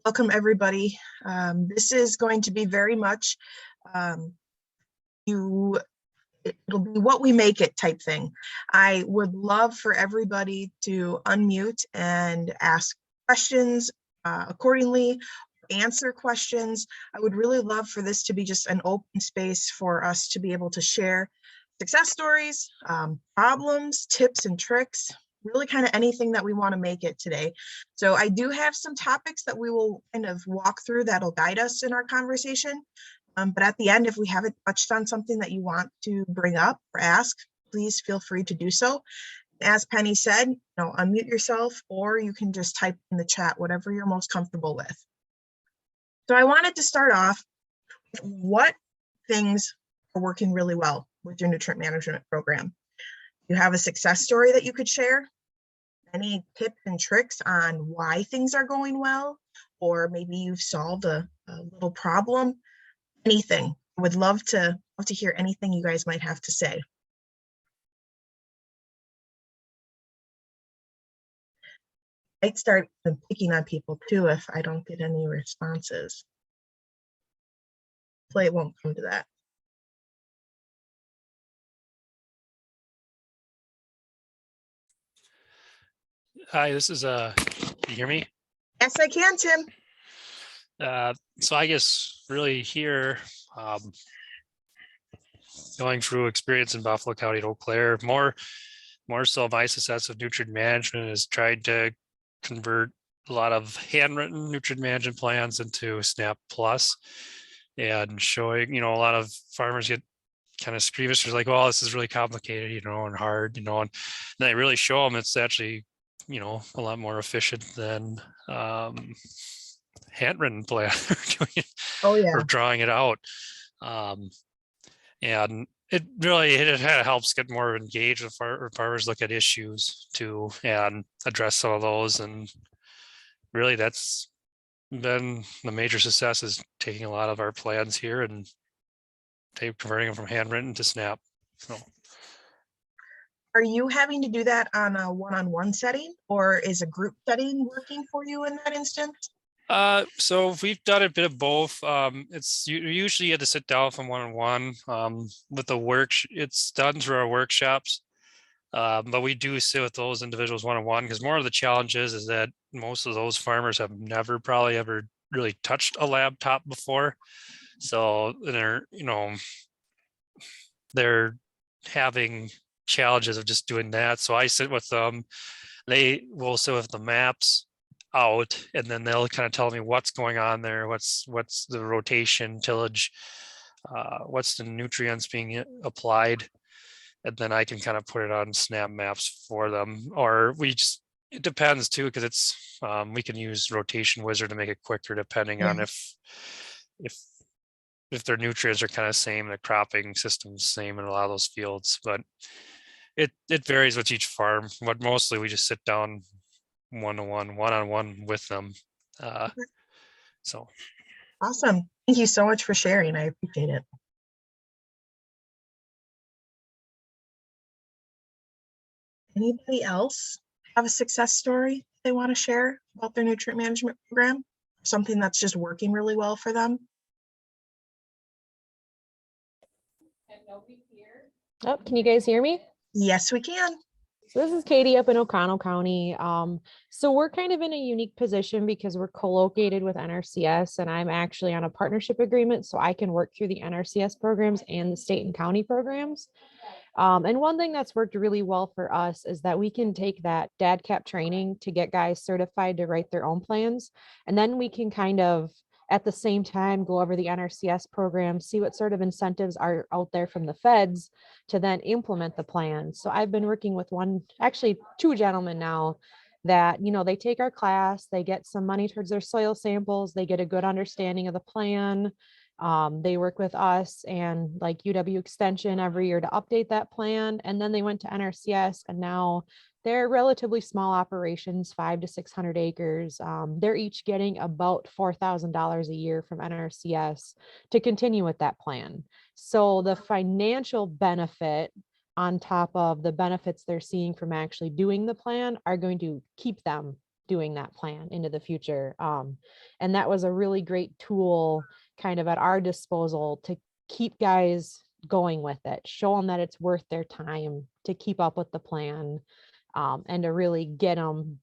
Welcome everybody. This is going to be very much it'll be what we make it type thing. I would love for everybody to unmute and ask questions accordingly, answer questions. I would really love for this to be just an open space for us to be able to share success stories, problems, tips and tricks, really kind of anything that we want to make it today. So I do have some topics that we will kind of walk through that'll guide us in our conversation. But at the end, if we haven't touched on something that you want to bring up or ask, please feel free to do so. As Penny said, unmute yourself, or you can just type in the chat, whatever you're most comfortable with. So I wanted to start off with what things are working really well with your nutrient management program. You have a success story that you could share? Any tips and tricks on why things are going well? Or maybe you've solved a little problem? Anything. I would love to hear anything you guys might have to say. I might start picking on people too if I don't get any responses. Hopefully it won't come to that. Hi, this is can you hear me? Yes, I can, Tim. So I guess really here, going through experience in Buffalo County and Eau Claire, more so my success of nutrient management is tried to convert a lot of handwritten nutrient management plans into SNAP Plus, and showing, a lot of farmers get kind of squeamish. They're like, well, this is really complicated, and hard, and then I really show them it's actually, a lot more efficient than handwritten plan or drawing it out. And it really helps get more engaged with farmers, look at issues too and address some of those. And really that's been the major success, is taking a lot of our plans here and converting them from handwritten to SNAP. So are you having to do that on a one-on-one setting, or is a group setting working for you in that instance? So we've done a bit of both. It's usually you have to sit down from one-on-one. With the work, it's done through our workshops. But we do sit with those individuals one-on-one, because more of the challenge is that most of those farmers have probably ever really touched a laptop before. So they're having challenges of just doing that. So I sit with them. They will sit with the maps out, and then they'll kind of tell me what's going on there, what's the rotation, tillage, what's the nutrients being applied, and then I can kind of put it on SNAP maps for them. Or it depends too, because it's we can use Rotation Wizard to make it quicker, depending on if their nutrients are kind of same, the cropping system's same in a lot of those fields. But it varies with each farm, but mostly we just sit down one-on-one with them. So awesome. Thank you so much for sharing. I appreciate it. Anybody else have a success story they want to share about their nutrient management program? Something that's just working really well for them? Oh, can you guys hear me? Yes, we can. So this is Katie up in O'Connell County. So we're kind of in a unique position because we're co-located with NRCS, and I'm actually on a partnership agreement, so I can work through the NRCS programs and the state and county programs. And one thing that's worked really well for us is that we can take that DADCAP training to get guys certified to write their own plans. And then we can kind of, at the same time, go over the NRCS program, see what sort of incentives are out there from the feds to then implement the plan. So I've been working with two gentlemen now that, they take our class, they get some money towards their soil samples, they get a good understanding of the plan. They work with us and like UW Extension every year to update that plan. And then they went to NRCS, and now they're relatively small operations, 500 to 600 acres. They're each getting about $4,000 a year from NRCS to continue with that plan. So the financial benefit on top of the benefits they're seeing from actually doing the plan are going to keep them doing that plan into the future. And that was a really great tool kind of at our disposal to keep guys going with it, show them that it's worth their time to keep up with the plan, and to really get them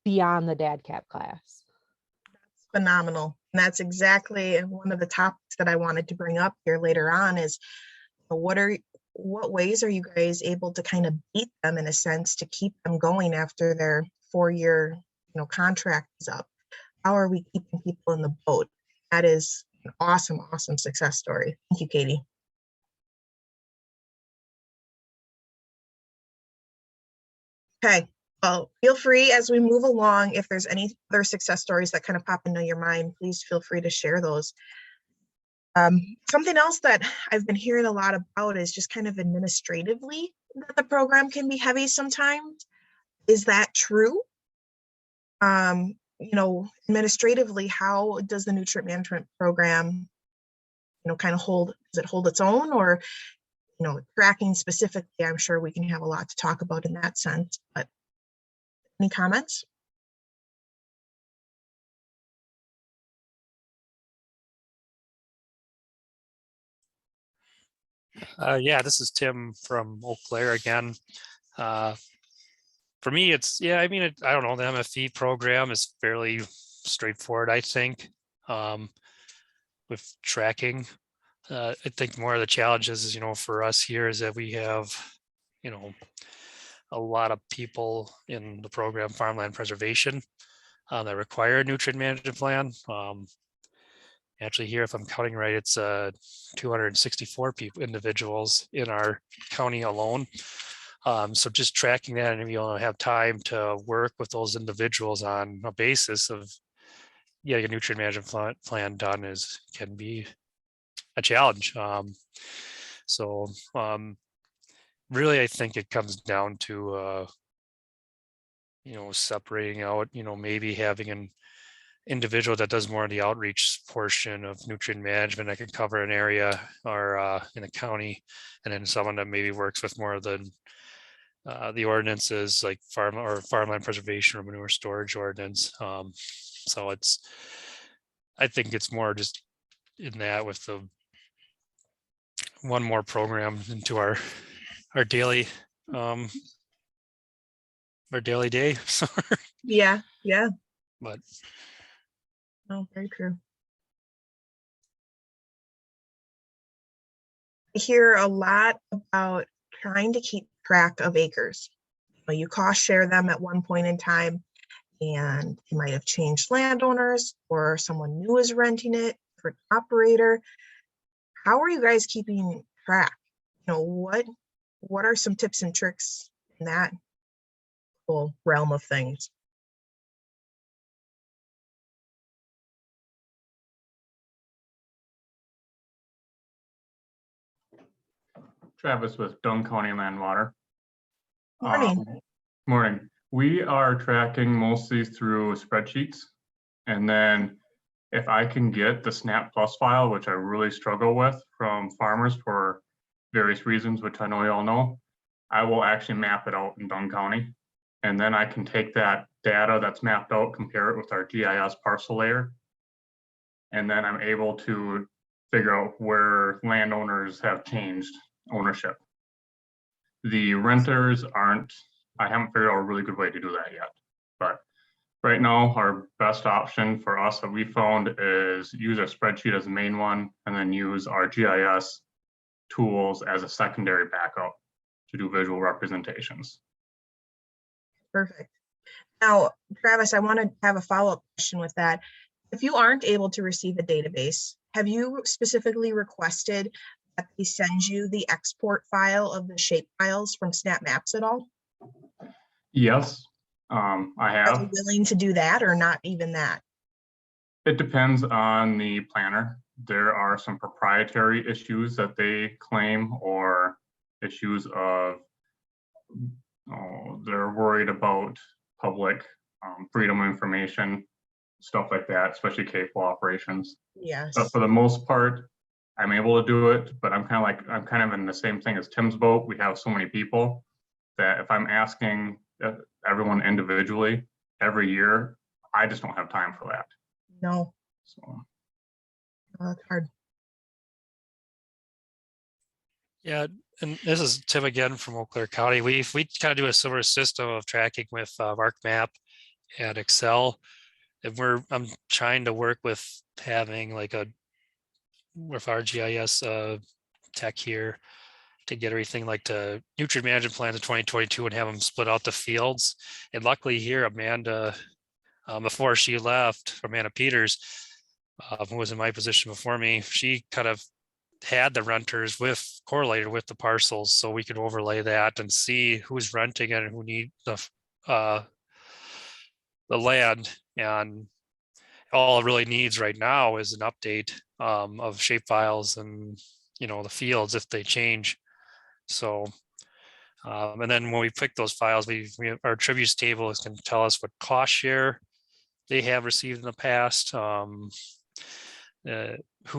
beyond the dad cap class. Phenomenal. And that's exactly one of the topics that I wanted to bring up here later on is what ways are you guys able to kind of beat them in a sense to keep them going after their 4-year, contract is up? How are we keeping people in the boat? That is an awesome, awesome success story. Thank you, Katie. Okay, well, feel free as we move along, if there's any other success stories that kind of pop into your mind, please feel free to share those. Something else that I've been hearing a lot about is just kind of administratively that the program can be heavy sometimes. Is that true? Administratively, how does the nutrient management program, kind of does it hold its own, or, tracking specifically, I'm sure we can have a lot to talk about in that sense, but any comments? Yeah, this is Tim from Eau Claire again. For me, it's, I don't know, the MFE program is fairly straightforward, I think, with tracking. I think more of the challenges is, for us here is that we have, a lot of people in the program, farmland preservation, that require a nutrient management plan. Actually here, if I'm counting right, it's 264 individuals in our county alone. So just tracking that, and if you don't have time to work with those individuals on a basis of getting a nutrient management plan done can be a challenge. Really, I think it comes down to separating out, maybe having an individual that does more of the outreach portion of nutrient management that can cover an area or in a county, and then someone that maybe works with more of the ordinances like farmland preservation or manure storage ordinance. So I think it's more just in that with the one more program into our daily day. Yeah. But Oh, very true. I hear a lot about trying to keep track of acres. You cost share them at one point in time, and you might have changed landowners or someone new is renting it for an operator. How are you guys keeping track? What are some tips and tricks in that whole realm of things? Travis with Dunn County Land+Water. Morning. Morning. We are tracking mostly through spreadsheets. And then if I can get the Snap Plus file, which I really struggle with from farmers for various reasons, which I know you all know, I will actually map it out in Dunn County. And then I can take that data that's mapped out, compare it with our GIS parcel layer. And then I'm able to figure out where landowners have changed ownership. The renters I haven't figured out a really good way to do that yet. But right now, our best option for us that we found is use our spreadsheet as the main one, and then use our GIS tools as a secondary backup to do visual representations. Perfect. Now, Travis, I want to have a follow-up question with that. If you aren't able to receive a database, have you specifically requested that they send you the export file of the shape files from Snap Maps at all? Yes, I have. Are you willing to do that or not even that? It depends on the planner. There are some proprietary issues that they claim, or issues of they're worried about public freedom of information, stuff like that, especially capable operations. Yes. But for the most part, I'm able to do it, but I'm kind of in the same thing as Tim's boat. We have so many people that if I'm asking everyone individually, every year, I just don't have time for that. No, So it's hard. Yeah, and this is Tim again from Eau Claire County. We kind of do a similar system of tracking with ArcMap and Excel. And I'm trying to work with having like with our GIS tech here to get everything like the nutrient management plans of 2022 and have them split out the fields. And luckily here, Amanda, before she left, Amanda Peters, who was in my position before me, she kind of had the renters correlated with the parcels, so we could overlay that and see who's renting it and who need the land. And all it really needs right now is an update of shape files and the fields if they change. So and then when we pick those files, our attributes table is going to tell us what cost share they have received in the past, who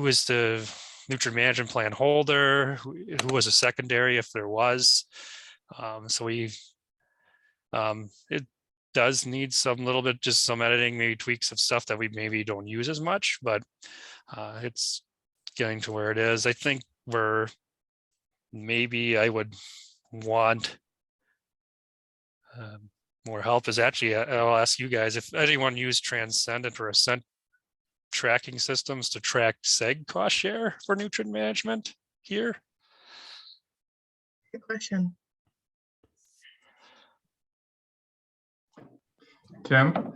is the nutrient management plan holder, who was a secondary if there was. So it does need just some editing, maybe tweaks of stuff that we maybe don't use as much, but it's getting to where it is. I think maybe I would want more help is actually, I'll ask you guys if anyone used Transcendent or Ascent tracking systems to track seg cost share for nutrient management here. Good question. Tim,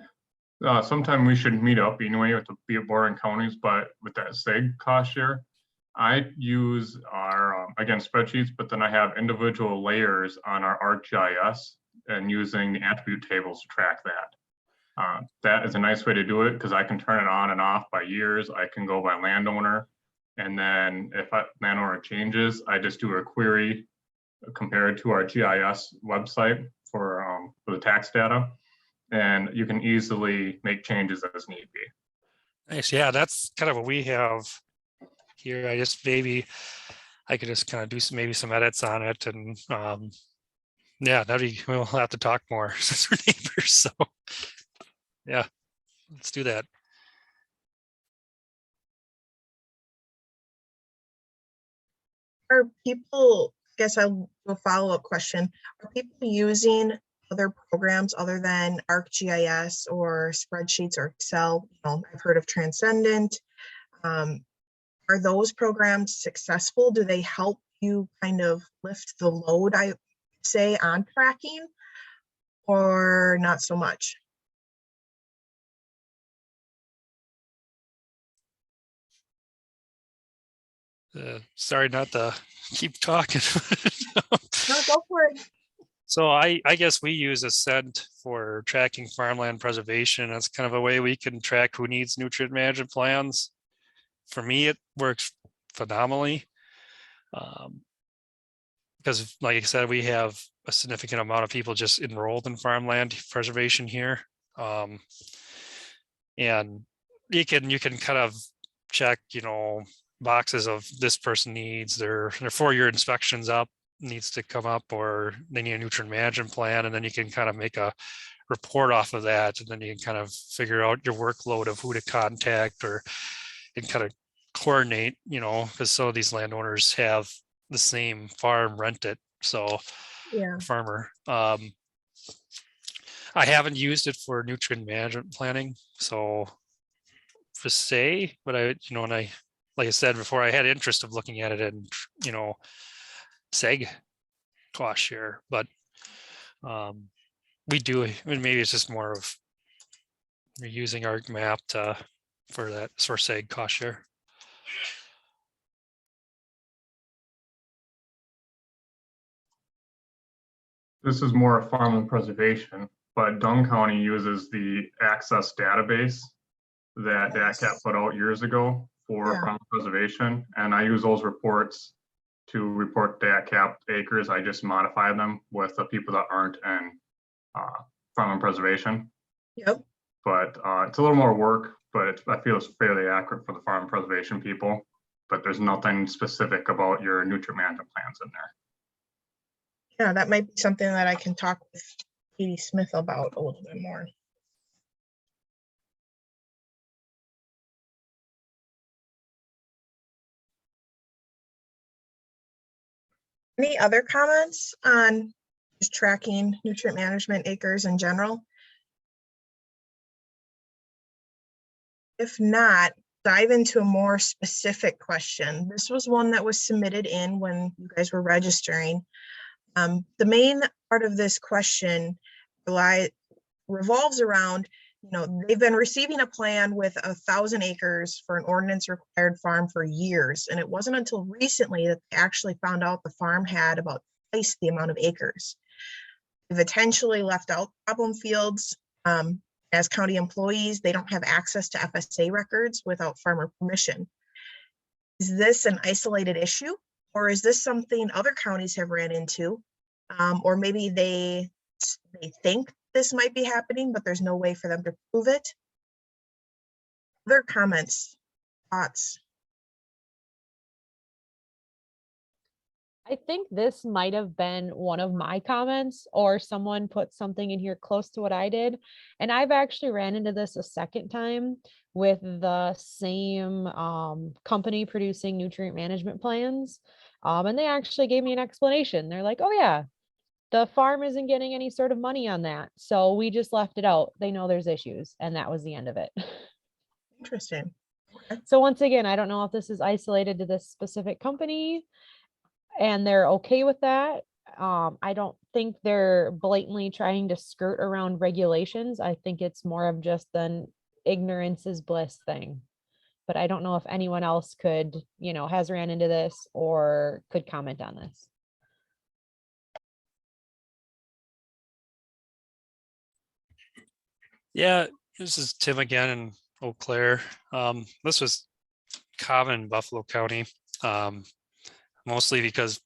sometime we should meet up anyway with the boring counties, but with that SEG cost share, I use our, again, spreadsheets, but then I have individual layers on our ArcGIS and using the attribute tables to track that. That is a nice way to do it because I can turn it on and off by years. I can go by landowner. And then if landowner changes, I just do a query compared to our GIS website for the tax data. And you can easily make changes as need be. Nice. Yeah, that's kind of what we have here. I could just kind of do some edits on it, and yeah, we'll have to talk more since we're neighbors. So yeah, let's do that. Are people, I guess I'll do a follow-up question. Are people using other programs other than ArcGIS or spreadsheets or Excel? I've heard of Transcendent. Are those programs successful? Do they help you kind of lift the load, I say, on tracking, or not so much? Sorry not to keep talking. No, go for it. So I guess we use Ascent for tracking farmland preservation. That's kind of a way we can track who needs nutrient management plans. For me, it works phenomenally. Because like I said, we have a significant amount of people just enrolled in farmland preservation here. And you can kind of check, boxes of this person needs their 4-year inspections needs to come up, or they need a nutrient management plan, and then you can kind of make a report off of that, and then you can kind of figure out your workload of who to contact and kind of coordinate, because some of these landowners have the same farm rented. So Yeah. farmer. I haven't used it for nutrient management planning, so to say, but and like I said before, I had interest of looking at it and seg cost share, but we do, maybe it's just more of we're using ArcMap for that seg cost share. This is more of farmland preservation, but Dunn County uses the Access database that DATCAP put out years ago for farmland preservation. And I use those reports to report DATCAP acres. I just modify them with the people that aren't in farmland preservation. Yep. But it's a little more work, but I feel it's fairly accurate for the farm preservation people. But there's nothing specific about your nutrient management plans in there. Yeah, that might be something that I can talk with Katie Smith about a little bit more. Any other comments on just tracking nutrient management acres in general? If not, dive into a more specific question. This was one that was submitted in when you guys were registering. The main part of this question revolves around, they've been receiving a plan with 1,000 acres for an ordinance required farm for years. And it wasn't until recently that they actually found out the farm had about twice the amount of acres. They've intentionally left out problem fields. As county employees, they don't have access to FSA records without farmer permission. Is this an isolated issue, or is this something other counties have ran into? Or maybe they think this might be happening, but there's no way for them to prove it. Other comments, thoughts? I think this might have been one of my comments, or someone put something in here close to what I did. And I've actually ran into this a second time with the same company producing nutrient management plans. And they actually gave me an explanation. They're like, oh yeah, the farm isn't getting any sort of money on that. So we just left it out. They know there's issues. And that was the end of it. Interesting. So once again, I don't know if this is isolated to this specific company and they're okay with that. I don't think they're blatantly trying to skirt around regulations. I think it's more of just an ignorance is bliss thing. But I don't know if anyone else could, has ran into this or could comment on this. Yeah, this is Tim again in Eau Claire. This was common in Buffalo County, mostly because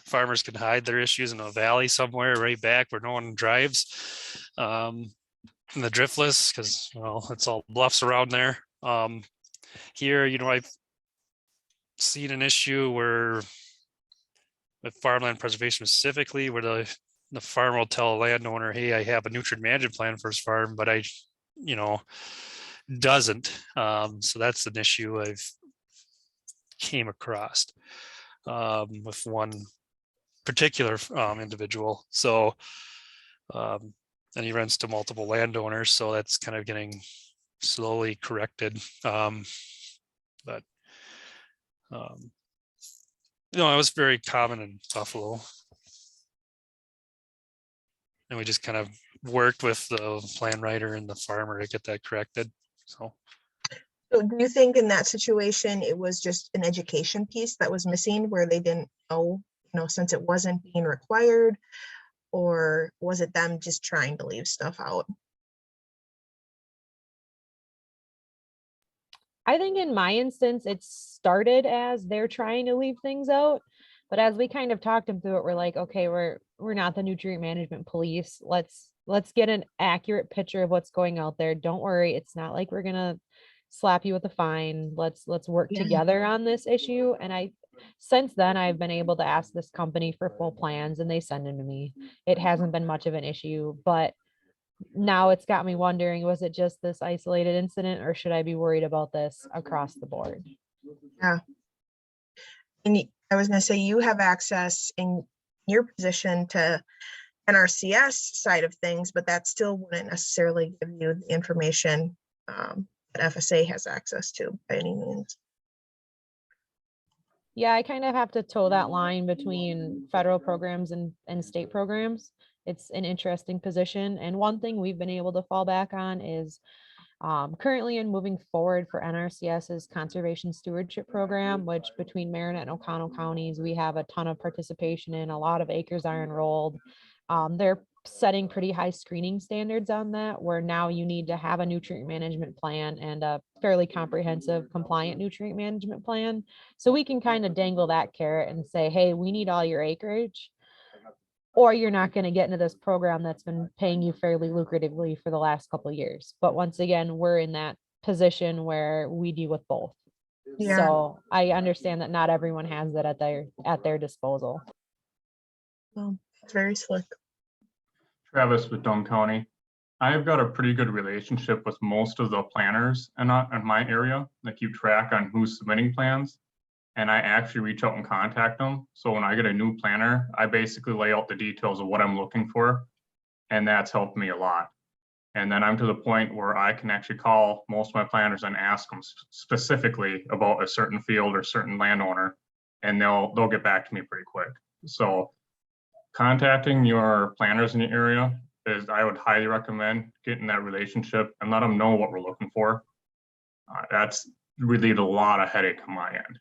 farmers can hide their issues in a valley somewhere right back where no one drives. In the driftless, because it's all bluffs around there. Here, I've seen an issue where with farmland preservation specifically, where the farmer will tell a landowner, hey, I have a nutrient management plan for his farm, but I doesn't. So that's an issue I've came across with one particular individual. So and he rents to multiple landowners, so that's kind of getting slowly corrected. But it was very common in Buffalo. And we just kind of worked with the plan writer and the farmer to get that corrected. So do you think in that situation, it was just an education piece that was missing where they didn't know, since it wasn't being required, or was it them just trying to leave stuff out? I think in my instance, it started as they're trying to leave things out. But as we kind of talked them through it, we're like, okay, we're not the nutrient management police. Let's get an accurate picture of what's going out there. Don't worry, it's not like we're gonna slap you with a fine. Let's work together on this issue. And since then I've been able to ask this company for full plans and they send them to me. It hasn't been much of an issue, but now it's got me wondering, was it just this isolated incident or should I be worried about this across the board? Yeah. And I was going to say, you have access in your position to NRCS side of things, but that still wouldn't necessarily give you the information that FSA has access to by any means. Yeah, I kind of have to toe that line between federal programs and state programs. It's an interesting position. And one thing we've been able to fall back on is currently and moving forward for NRCS's conservation stewardship program, which between Marinette and O'Connell counties, we have a ton of participation in. A lot of acres are enrolled. They're setting pretty high screening standards on that, where now you need to have a nutrient management plan and a fairly comprehensive compliant nutrient management plan. So we can kind of dangle that carrot and say, hey, we need all your acreage, or you're not going to get into this program that's been paying you fairly lucratively for the last couple of years. But once again, we're in that position where we deal with both. Yeah. So I understand that not everyone has that at their disposal. Well, it's very slick. Travis with Dome County. I've got a pretty good relationship with most of the planners in my area that keep track on who's submitting plans. and I actually reach out and contact them. So when I get a new planner, I basically lay out the details of what I'm looking for, and that's helped me a lot. And then I'm to the point where I can actually call most of my planners and ask them specifically about a certain field or certain landowner, and they'll get back to me pretty quick. So contacting your planners in the area is, I would highly recommend getting that relationship and let them know what we're looking for. That's relieved a lot of headache on my end.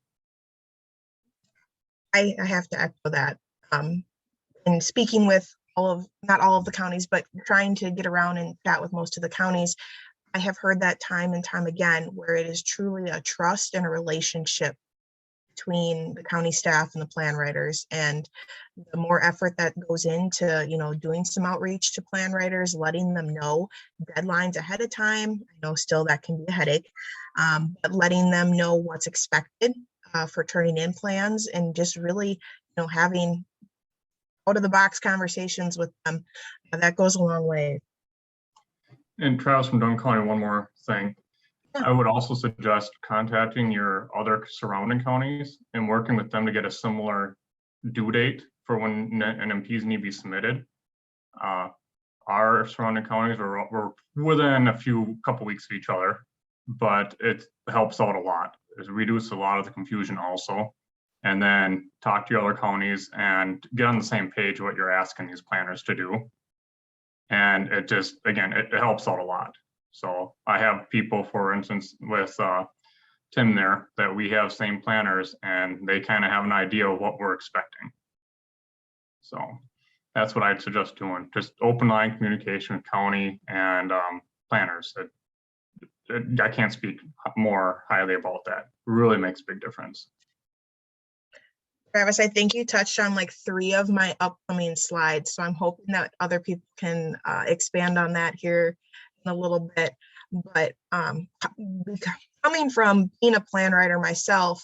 I have to echo that. And speaking with not all of the counties, but trying to get around and chat with most of the counties, I have heard that time and time again, where it is truly a trust and a relationship between the county staff and the plan writers. And the more effort that goes into, doing some outreach to plan writers, letting them know deadlines ahead of time. I know still that can be a headache, but letting them know what's expected for turning in plans, and just really, having out of the box conversations with them, that goes a long way. And Travis from Dunn County, one more thing. Yeah. I would also suggest contacting your other surrounding counties and working with them to get a similar due date for when NMPs need to be submitted. Our surrounding counties were within a couple weeks of each other, but it helps out a lot. It reduces a lot of the confusion also. And then talk to your other counties and get on the same page what you're asking these planners to do. And it just, again, it helps out a lot. So I have people, for instance, with Tim there, that we have same planners, and they kind of have an idea of what we're expecting. So that's what I'd suggest doing. Just open line communication with county and planners. I can't speak more highly about that. It really makes a big difference. Travis, I think you touched on like 3 of my upcoming slides, so I'm hoping that other people can expand on that here in a little bit. But coming from being a plan writer myself,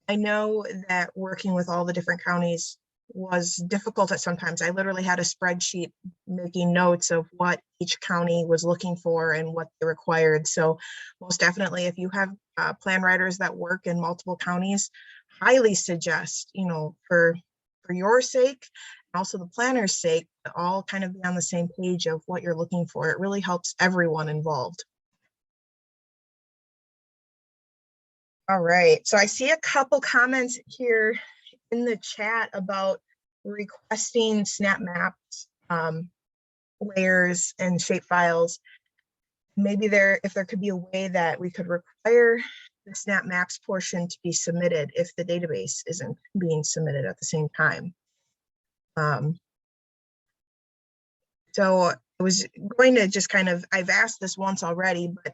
I know that working with all the different counties was difficult at sometimes. I literally had a spreadsheet making notes of what each county was looking for and what they required. So most definitely, if you have plan writers that work in multiple counties, highly suggest, for your sake and also the planner's sake, to all kind of be on the same page of what you're looking for. It really helps everyone involved. All right, so I see a couple comments here in the chat about requesting snap maps, layers, and shape files. Maybe if there could be a way that we could require the snap maps portion to be submitted if the database isn't being submitted at the same time. So I was going to just I've asked this once already, but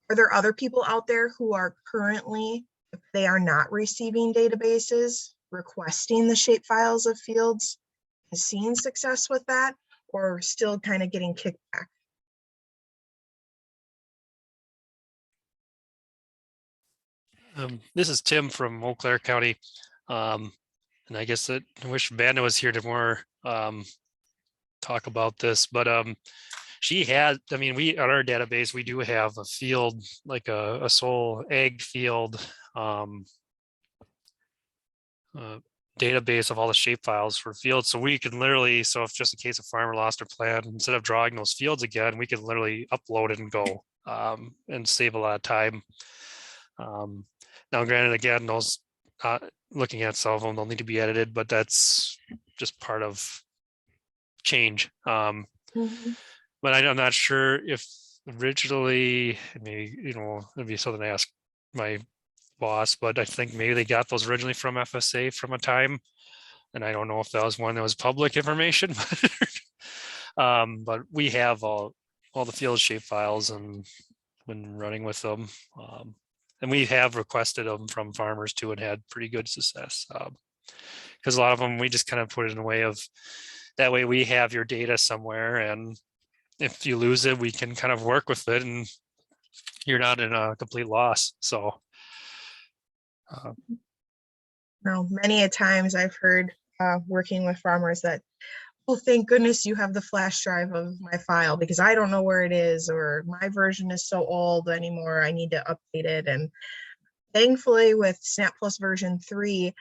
are there other people out there who are currently, if they are not receiving databases, requesting the shape files of fields and seeing success with that, or still kind of getting kickback? This is Tim from Eau Claire County. And I guess I wish Banda was here to more talk about this, but she had, we on our database, we do have a field, like a sole egg field database of all the shape files for fields. So we can literally, so if just in case a farmer lost their plan, instead of drawing those fields again, we can literally upload it and go and save a lot of time. Now, granted, again, those looking at some of them, they'll need to be edited, but that's just part of change. But I'm not sure if originally, maybe, it'd be something to ask my boss, but I think maybe they got those originally from FSA from a time, and I don't know if that was one that was public information. But we have all the field shape files and been running with them. And we have requested them from farmers too and had pretty good success. Because a lot of them, we just kind of put it in a way of, that way we have your data somewhere, and if you lose it, we can kind of work with it and you're not in a complete loss. So. Now, many a times I've heard working with farmers that, oh, thank goodness you have the flash drive of my file, because I don't know where it is, or my version is so old anymore, I need to update it. And Thankfully, with Snap Plus version 3,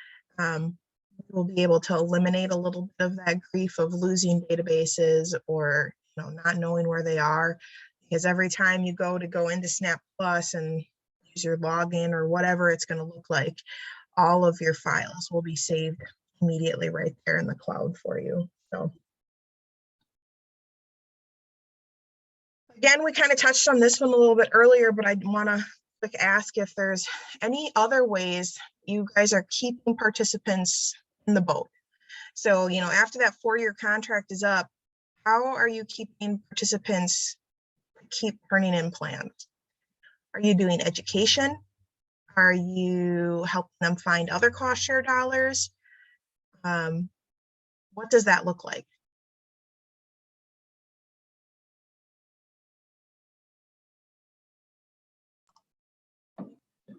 we'll be able to eliminate a little bit of that grief of losing databases or not knowing where they are, because every time you go into Snap Plus and use your login or whatever it's going to look like, all of your files will be saved immediately right there in the cloud for you. So again, we kind of touched on this one a little bit earlier, but I want to ask if there's any other ways you guys are keeping participants in the boat. So, after that 4-year contract is up, how are you keeping participants to keep turning in plans? Are you doing education? Are you helping them find other cost share dollars? What does that look like?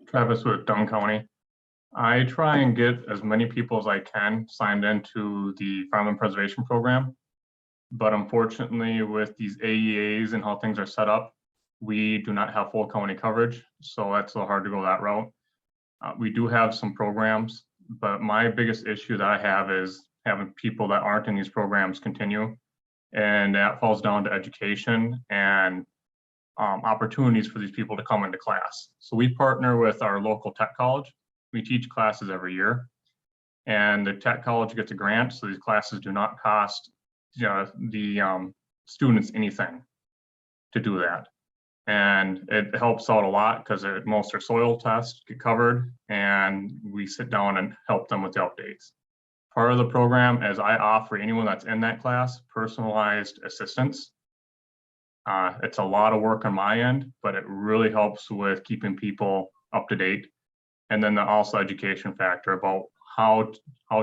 Travis with Dunn County. I try and get as many people as I can signed into the Farmland Preservation Program. But unfortunately, with these AEAs and how things are set up, we do not have full county coverage. So that's a little hard to go that route. We do have some programs, but my biggest issue that I have is having people that aren't in these programs continue. And that falls down to education and opportunities for these people to come into class. So we partner with our local tech college. We teach classes every year, and the tech college gets a grant, so these classes do not cost the students anything to do that. And it helps out a lot because most of their soil tests get covered, and we sit down and help them with the updates. Part of the program is I offer anyone that's in that class personalized assistance. It's a lot of work on my end, but it really helps with keeping people up to date. And then the also education factor about how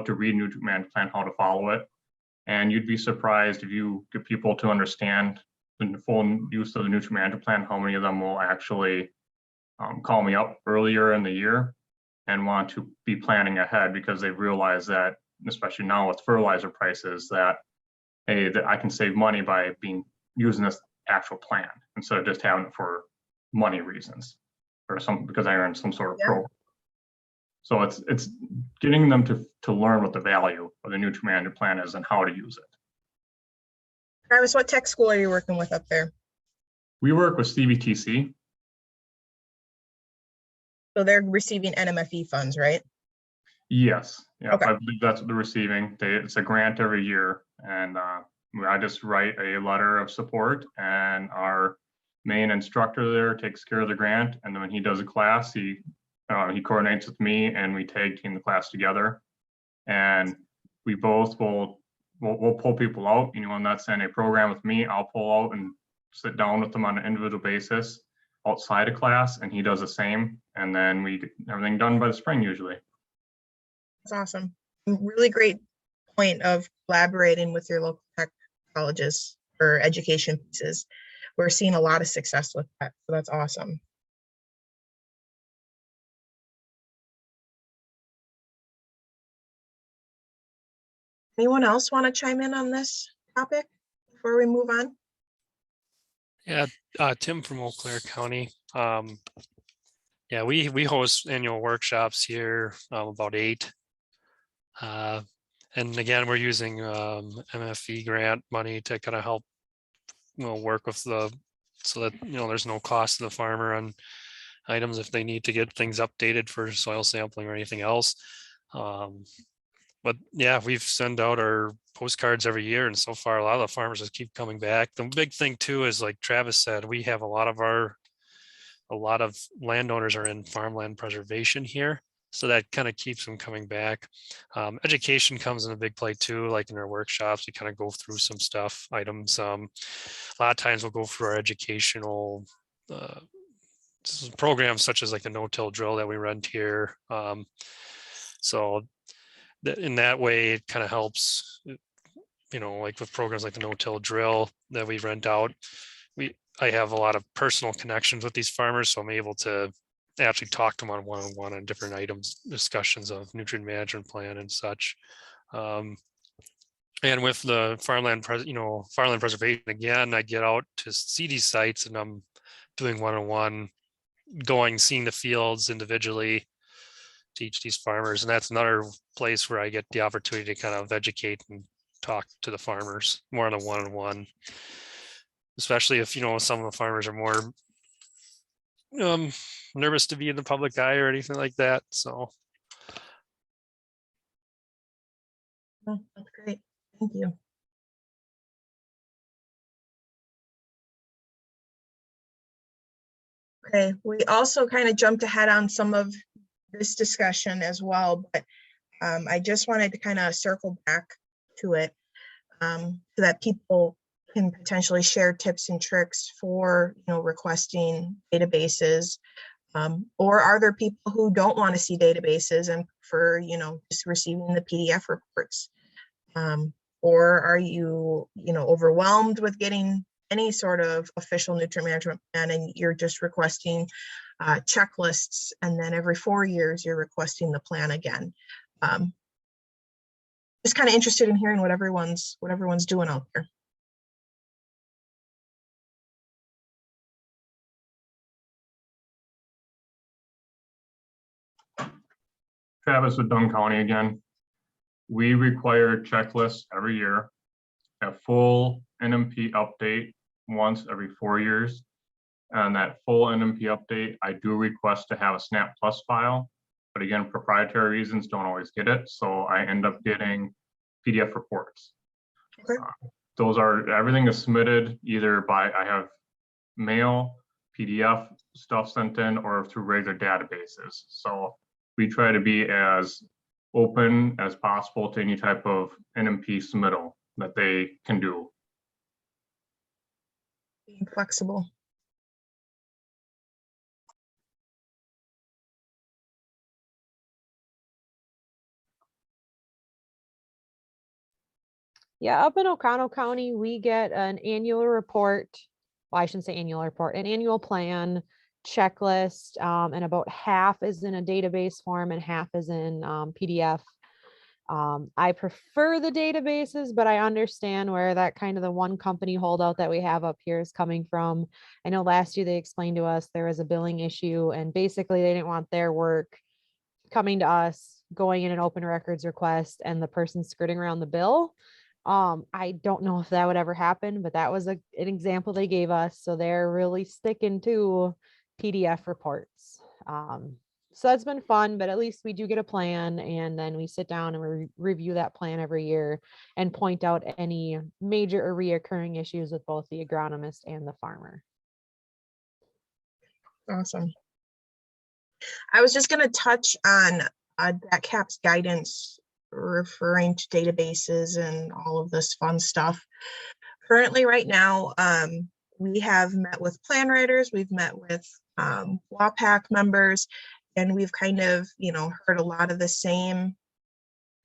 to read nutrient management plan, how to follow it. And you'd be surprised if you get people to understand the full use of the nutrient management plan, how many of them will actually call me up earlier in the year and want to be planning ahead, because they realize that, especially now with fertilizer prices, that hey, that I can save money by using this actual plan instead of just having it for money reasons or because I earned some sort of program. So it's getting them to learn what the value of the nutrient management plan is and how to use it. Travis, what tech school are you working with up there? We work with CVTC. So they're receiving NMFE funds, right? Yes. Yeah, okay. I believe that's what they're receiving. It's a grant every year, and I just write a letter of support, and our main instructor there takes care of the grant. And then when he does a class, he coordinates with me, and we tag team the class together. And we both we'll pull people out. Anyone that's in a program with me, I'll pull out and sit down with them on an individual basis outside of class, and he does the same. And then we get everything done by the spring usually. That's awesome. Really great point of collaborating with your local tech colleges for education pieces. We're seeing a lot of success with that, so that's awesome. Anyone else want to chime in on this topic before we move on? Yeah, Tim from Eau Claire County. Yeah, we host annual workshops here, about 8. And again, we're using MFE grant money to kind of help work with so that there's no cost to the farmer on items if they need to get things updated for soil sampling or anything else. But yeah, we've sent out our postcards every year, and so far a lot of the farmers just keep coming back. The big thing too is, like Travis said, we have a lot of landowners are in farmland preservation here, so that kind of keeps them coming back. Education comes in a big play too, like in our workshops, we kind of go through some items. A lot of times we'll go through our educational programs, such as like the no-till drill that we run here. So in that way, it kind of helps, like with programs like the no-till drill that we rent out. I have a lot of personal connections with these farmers, so I'm able to actually talk to them on one-on-one on different items, discussions of nutrient management plan and such. And with the farmland preservation, again, I get out to see these sites and I'm doing one-on-one going, seeing the fields individually, teach these farmers. And that's another place where I get the opportunity to kind of educate and talk to the farmers more on a one-on-one, especially if, you know, some of the farmers are more nervous to be in the public eye or anything like that. So Oh, that's great. Thank you. Okay, we also kind of jumped ahead on some of this discussion as well, but I just wanted to kind of circle back to it so that people can potentially share tips and tricks for, you know, requesting databases. Or are there people who don't want to see databases and prefer, you know, just receiving the PDF reports? Or are you, you know, overwhelmed with getting any sort of official nutrient management plan and you're just requesting checklists, and then every 4 years you're requesting the plan again? Just kind of interested in hearing what everyone's doing out there. Travis with Dunn County again. We require checklists every year, a full NMP update once every 4 years. And that full NMP update, I do request to have a Snap Plus file, but again, proprietary reasons don't always get it. So I end up getting PDF reports. Okay. Those are, everything is submitted either by, I have mail, PDF stuff sent in, or through regular databases. So we try to be as open as possible to any type of NMP submittal that they can do. Being flexible. Yeah, up in Oconto County, we get an annual report. Well, I shouldn't say annual report, an annual plan checklist, and about half is in a database form and half is in PDF. I prefer the databases, but I understand where that kind of the one company holdout that we have up here is coming from. I know last year they explained to us there was a billing issue and basically they didn't want their work coming to us, going in an open records request and the person skirting around the bill. I don't know if that would ever happen, but that was an example they gave us. So they're really sticking to PDF reports. So that's been fun, but at least we do get a plan, and then we sit down and review that plan every year and point out any major or reoccurring issues with both the agronomist and the farmer. Awesome. I was just going to touch on that CAP's guidance referring to databases and all of this fun stuff. Currently, right now, we have met with plan writers, we've met with WAPAC members, and we've kind of, you know, heard a lot of the same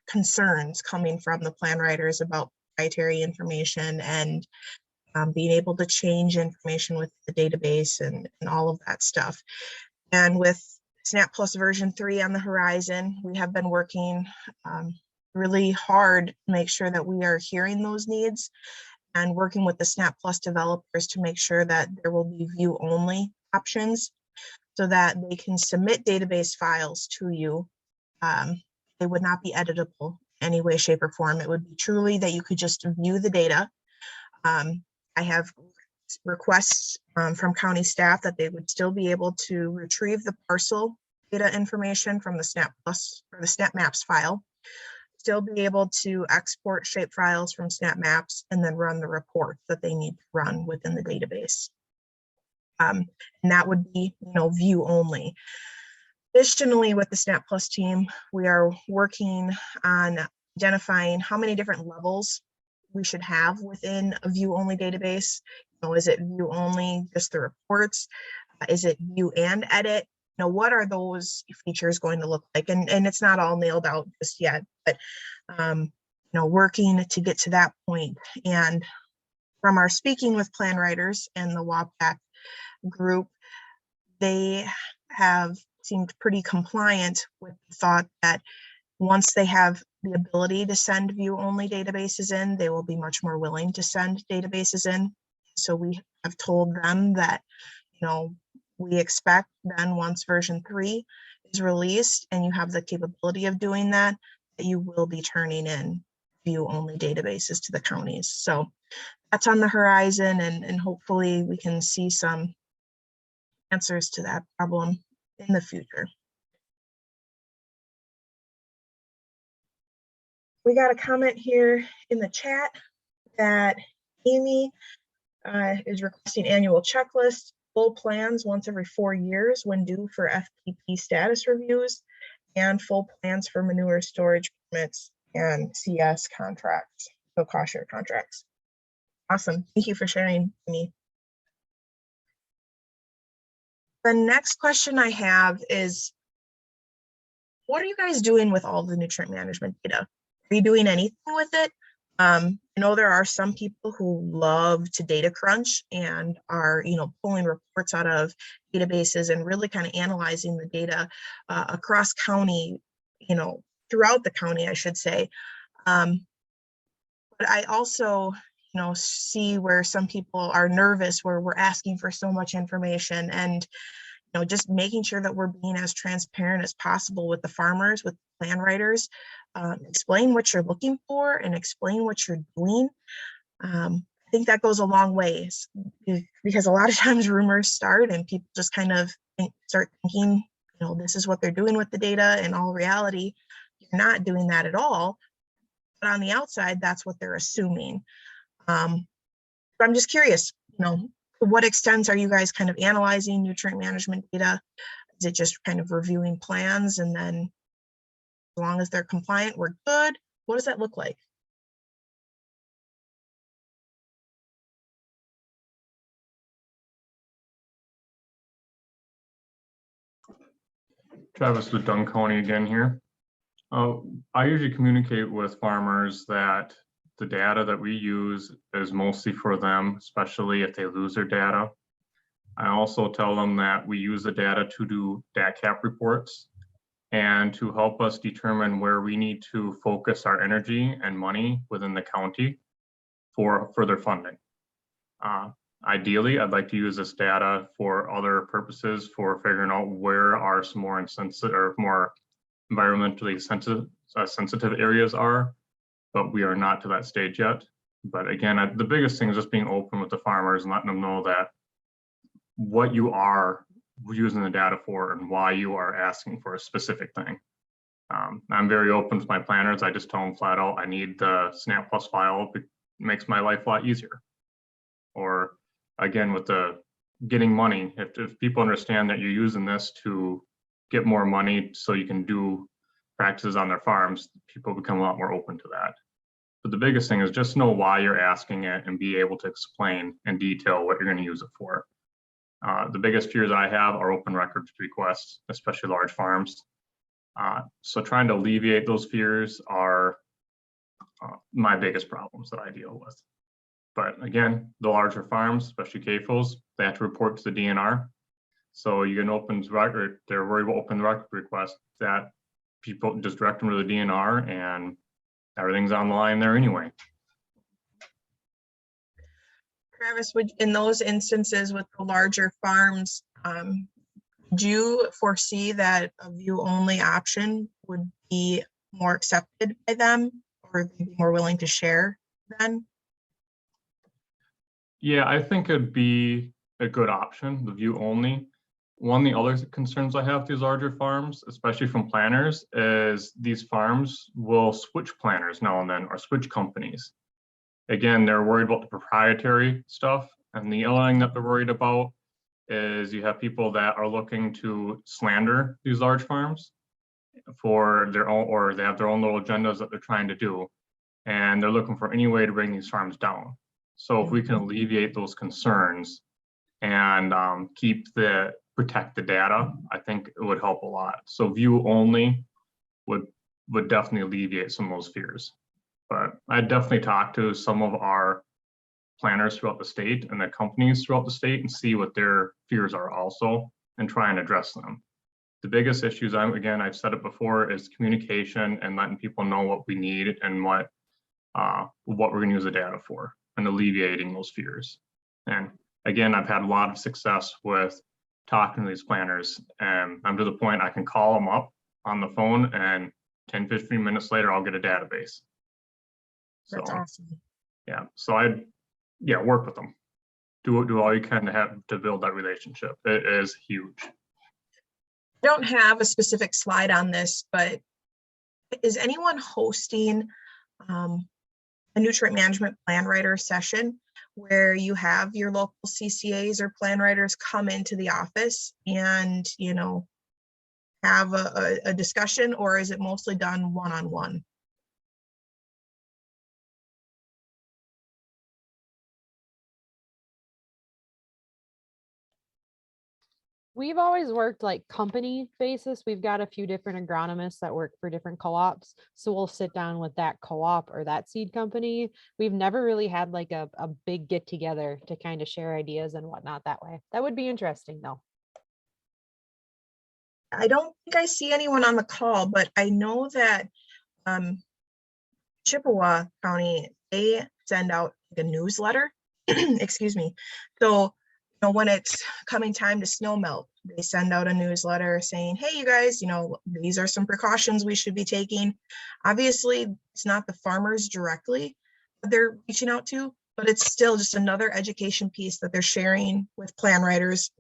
concerns coming from the plan writers about proprietary information and being able to change information with the database and all of that stuff. And with Snap Plus version 3 on the horizon, we have been working really hard to make sure that we are hearing those needs and working with the Snap Plus developers to make sure that there will be view-only options so that they can submit database files to you. They would not be editable in any way, shape, or form. It would be truly that you could just view the data. I have requests from county staff that they would still be able to retrieve the parcel data information from the Snap Plus or the Snap Maps file, still be able to export shape files from Snap Maps, and then run the reports that they need to run within the database. And that would be, you know, view only. Additionally, with the Snap Plus team, we are working on identifying how many different levels we should have within a view only database. You know, is it view only, just the reports? Is it view and edit? You know, what are those features going to look like? And it's not all nailed out just yet, but you know, working to get to that point. And from our speaking with plan writers and the WAPAC group, they have seemed pretty compliant with the thought that once they have the ability to send view only databases in, they will be much more willing to send databases in. So we have told them that, you know, we expect then once version 3 is released and you have the capability of doing that, that you will be turning in view-only databases to the counties. So that's on the horizon, and hopefully we can see some answers to that problem in the future. We got a comment here in the chat that Amy is requesting annual checklists, full plans once every 4 years when due for FPP status reviews, and full plans for manure storage permits and CS contracts, so cost share contracts. Awesome. Thank you for sharing, Amy. The next question I have is, what are you guys doing with all the nutrient management data? Are you doing anything with it? I know there are some people who love to data crunch and are, pulling reports out of databases and really kind of analyzing the data across county, throughout the county, I should say. But I also, see where some people are nervous where we're asking for so much information, and just making sure that we're being as transparent as possible with the farmers, with plan writers. Explain what you're looking for and explain what you're doing. I think that goes a long ways, because a lot of times rumors start and people just kind of start thinking, this is what they're doing with the data. In all reality, you're not doing that at all. But on the outside, that's what they're assuming. But I'm just curious, to what extent are you guys kind of analyzing nutrient management data? Is it just kind of reviewing plans and then as long as they're compliant, we're good? What does that look like? Travis with Dunn County again here. I usually communicate with farmers that the data that we use is mostly for them, especially if they lose their data. I also tell them that we use the data to do DATCAP reports and to help us determine where we need to focus our energy and money within the county for further funding. Ideally, I'd like to use this data for other purposes, for figuring out where are some more insensitive or more environmentally sensitive areas are, but we are not to that stage yet. But again, the biggest thing is just being open with the farmers and letting them know that what you are using the data for and why you are asking for a specific thing. I'm very open with my planners. I just tell them flat out, I need the SNAP Plus file. It makes my life a lot easier. Or again, with the getting money, if people understand that you're using this to get more money so you can do practices on their farms, people become a lot more open to that. But the biggest thing is just know why you're asking it and be able to explain in detail what you're going to use it for. The biggest fears I have are open records requests, especially large farms. So trying to alleviate those fears are my biggest problems that I deal with. But again, the larger farms, especially CAFOs, they have to report to the DNR. So you get an open record, they're worried about open record requests, that people just direct them to the DNR and everything's on the line there anyway. Travis, in those instances with the larger farms, do you foresee that a view-only option would be more accepted by them, or they'd be more willing to share then? Yeah, I think it'd be a good option, the view only. One of the other concerns I have with these larger farms, especially from planners, is these farms will switch planners now and then or switch companies. Again, they're worried about the proprietary stuff. And the other thing that they're worried about is you have people that are looking to slander these large farms for their own, or they have their own little agendas that they're trying to do. And they're looking for any way to bring these farms down. So if we can alleviate those concerns and protect the data, I think it would help a lot. So view only would definitely alleviate some of those fears. But I'd definitely talk to some of our planners throughout the state and the companies throughout the state and see what their fears are also and try and address them. The biggest issues, I've said it before, is communication and letting people know what we need and what we're going to use the data for, and alleviating those fears. And again, I've had a lot of success with talking to these planners, and I'm to the point I can call them up on the phone, and 10, 15 minutes later, I'll get a database. So, That's awesome. yeah, so work with them. Do all you can to have to build that relationship. It is huge. I don't have a specific slide on this, but is anyone hosting a nutrient management plan writer session where you have your local CCAs or plan writers come into the office and, you know, have a discussion, or is it mostly done one-on-one? We've always worked like company basis. We've got a few different agronomists that work for different co-ops. So we'll sit down with that co-op or that seed company. We've never really had like a big get together to kind of share ideas and whatnot that way. That would be interesting though. I don't think I see anyone on the call, but I know that Chippewa County, they send out a newsletter, excuse me. So, you know, when it's coming time to snow melt, they send out a newsletter saying, hey, you guys, you know, these are some precautions we should be taking. Obviously, it's not the farmers directly that they're reaching out to, but it's still just another education piece that they're sharing with plan writers.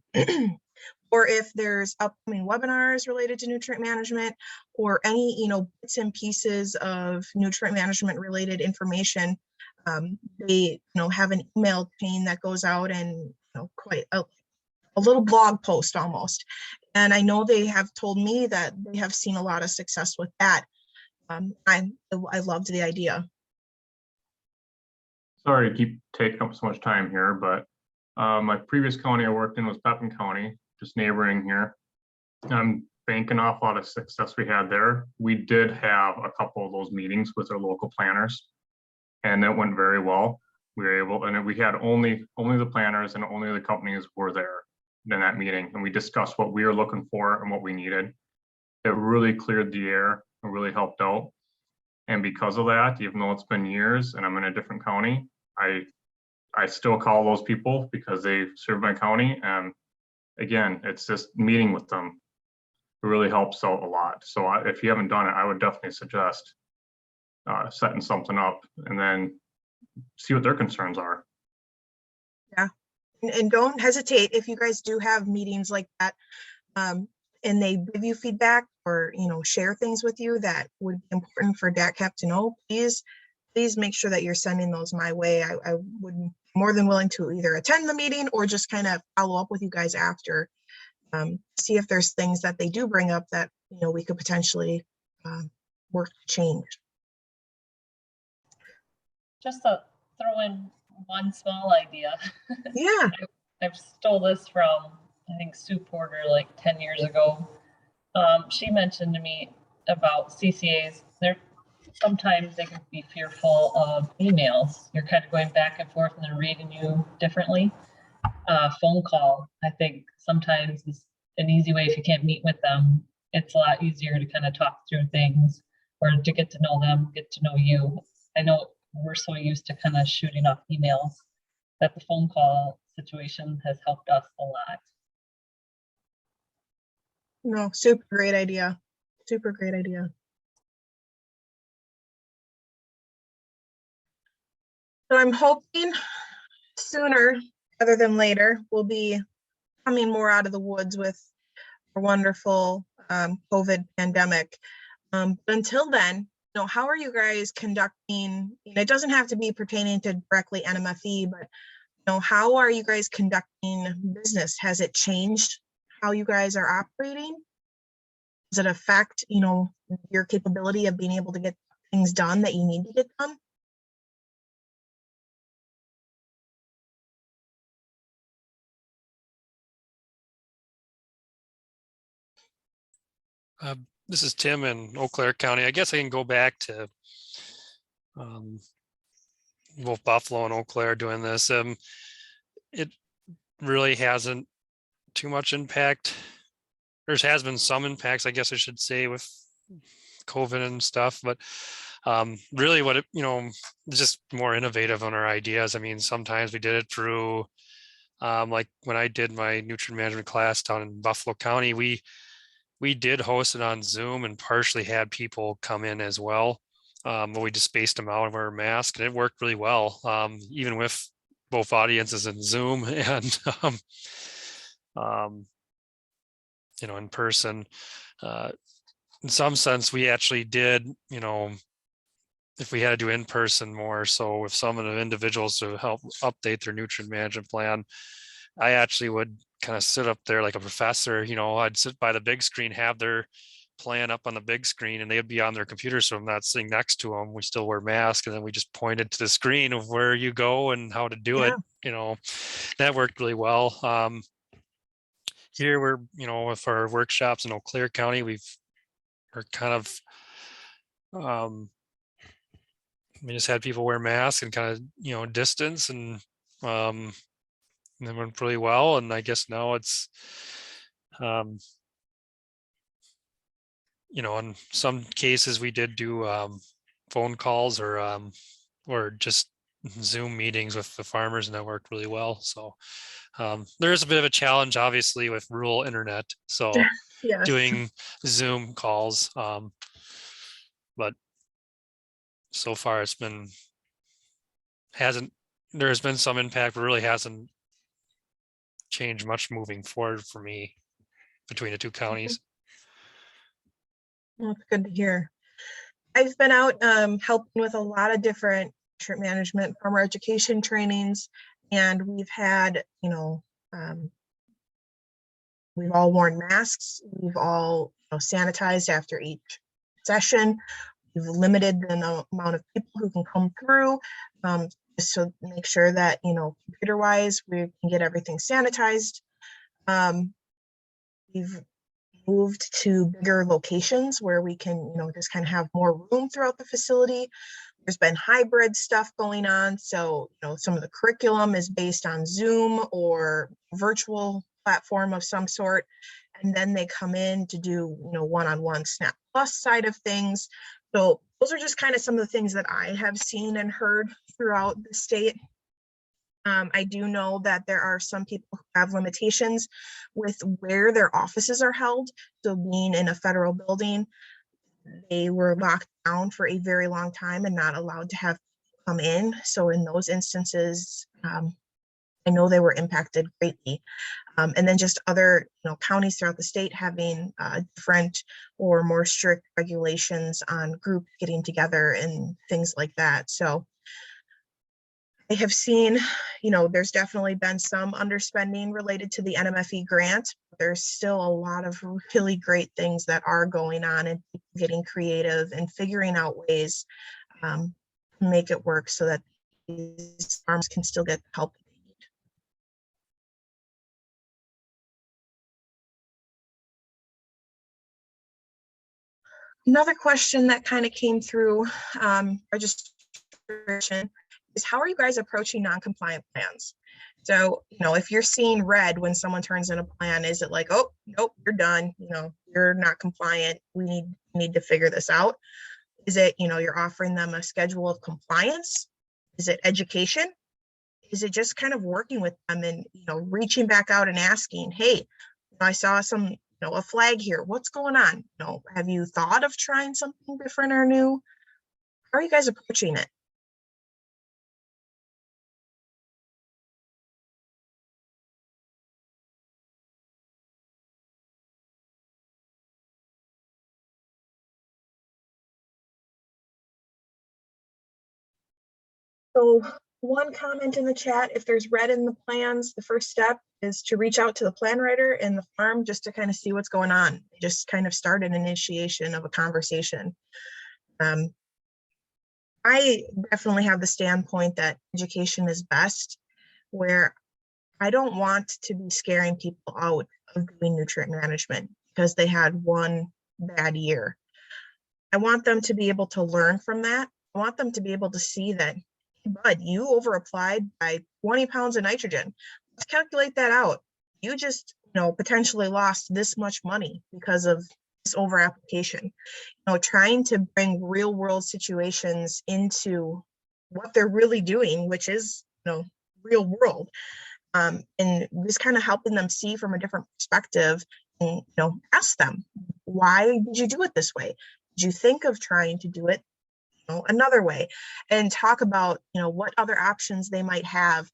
Or if there's upcoming webinars related to nutrient management, or any, you know, bits and pieces of nutrient management related information, they, you know, have an email chain that goes out, and, you know, quite a little blog post almost. And I know they have told me that they have seen a lot of success with that. I loved the idea. Sorry to keep taking up so much time here, but my previous county I worked in was Pepin County, just neighboring here. I'm banking off a lot of success we had there. We did have a couple of those meetings with our local planners, and it went very well. We were able, and we had only the planners and only the companies were there in that meeting, and we discussed what we were looking for and what we needed. It really cleared the air and really helped out. And because of that, even though it's been years and I'm in a different county, I still call those people because they serve my county. And again, it's just meeting with them. It really helps out a lot. So if you haven't done it, I would definitely suggest setting something up and then see what their concerns are. Yeah, and don't hesitate if you guys do have meetings like that, and they give you feedback or, you know, share things with you that would be important for DATCP to know. Please make sure that you're sending those my way. I would be more than willing to either attend the meeting or just kind of follow up with you guys after, see if there's things that they do bring up that, you know, we could potentially work to change. Just to throw in one small idea. Yeah. I've stole this from, I think, Sue Porter like 10 years ago. She mentioned to me about CCAs. Sometimes they can be fearful of emails. You're kind of going back and forth and they're reading you differently. Phone call, I think sometimes is an easy way. If you can't meet with them, it's a lot easier to kind of talk through things or to get to know them, get to know you. I know we're so used to kind of shooting off emails that the phone call situation has helped us a lot. No, super great idea. Super great idea. So I'm hoping sooner rather than later, we'll be coming more out of the woods with our wonderful COVID pandemic. But until then, you know, how are you guys conducting? You know, it doesn't have to be pertaining to directly NMFE, but, you know, how are you guys conducting business? Has it changed how you guys are operating? Does it affect, you know, your capability of being able to get things done that you need to get done? This is Tim in Eau Claire County. I guess I can go back to both Buffalo and Eau Claire doing this. It really hasn't too much impact. There has been some impacts, I guess I should say, with COVID and stuff, but really what it, you know, just more innovative on our ideas. I mean, sometimes we did it through Like when I did my nutrient management class down in Buffalo County, we did host it on Zoom and partially had people come in as well. But we just spaced them out and wear a mask, and it worked really well. Even with both audiences in Zoom and in person. In some sense, we actually did, if we had to do in person more. So with some of the individuals to help update their nutrient management plan, I actually would kind of sit up there like a professor. I'd sit by the big screen, have their plan up on the big screen, and they'd be on their computer. So I'm not sitting next to them. We still wear masks, and then we just pointed to the screen of where you go and how to do it. That worked really well. Here we're, with our workshops in Eau Claire County, we're kind of, we just had people wear masks and kind of, distance, and it went really well. And I guess now it's, in some cases we did do phone calls or just Zoom meetings with the farmers, and that worked really well. So there is a bit of a challenge, obviously, with rural internet. So Yes. doing Zoom calls, but so far there's been some impact, but really hasn't changed much moving forward for me between the two counties. Well, that's good to hear. I've been out helping with a lot of different nutrient management, farmer education trainings, and we've had, we've all worn masks. We've all sanitized after each session. We've limited the amount of people who can come through, just to make sure that, computer-wise, we can get everything sanitized. We've moved to bigger locations where we can, just kind of have more room throughout the facility. There's been hybrid stuff going on. So, some of the curriculum is based on Zoom or virtual platform of some sort. And then they come in to do, one-on-one SNAP Plus side of things. So those are just kind of some of the things that I have seen and heard throughout the state. I do know that there are some people who have limitations with where their offices are held. So being in a federal building, they were locked down for a very long time and not allowed to have come in. So in those instances, I know they were impacted greatly. And then just other counties throughout the state having different or more strict regulations on groups getting together and things like that. So I have seen, there's definitely been some underspending related to the NMFE grant. There's still a lot of really great things that are going on, and getting creative and figuring out ways to make it work so that these farms can still get the help they need. Another question that kind of came through registration is, how are you guys approaching non-compliant plans? So, if you're seeing red when someone turns in a plan, is it like, oh, nope, you're done, you're not compliant, we need to figure this out? Is it, you're offering them a schedule of compliance? Is it education? Is it just kind of working with them and, reaching back out and asking, hey, I saw some, a flag here, what's going on? Have you thought of trying something different or new? How are you guys approaching it? So one comment in the chat, if there's red in the plans, the first step is to reach out to the plan writer and the farm just to kind of see what's going on. Just kind of start an initiation of a conversation. I definitely have the standpoint that education is best, where I don't want to be scaring people out of doing nutrient management because they had one bad year. I want them to be able to learn from that. I want them to be able to see that, bud, you over applied by 20 pounds of nitrogen. Let's calculate that out. You just, potentially lost this much money because of this over application. Trying to bring real world situations into what they're really doing, which is, real world. And just kind of helping them see from a different perspective, and, ask them, why did you do it this way? Did you think of trying to do it, another way? And talk about, what other options they might have.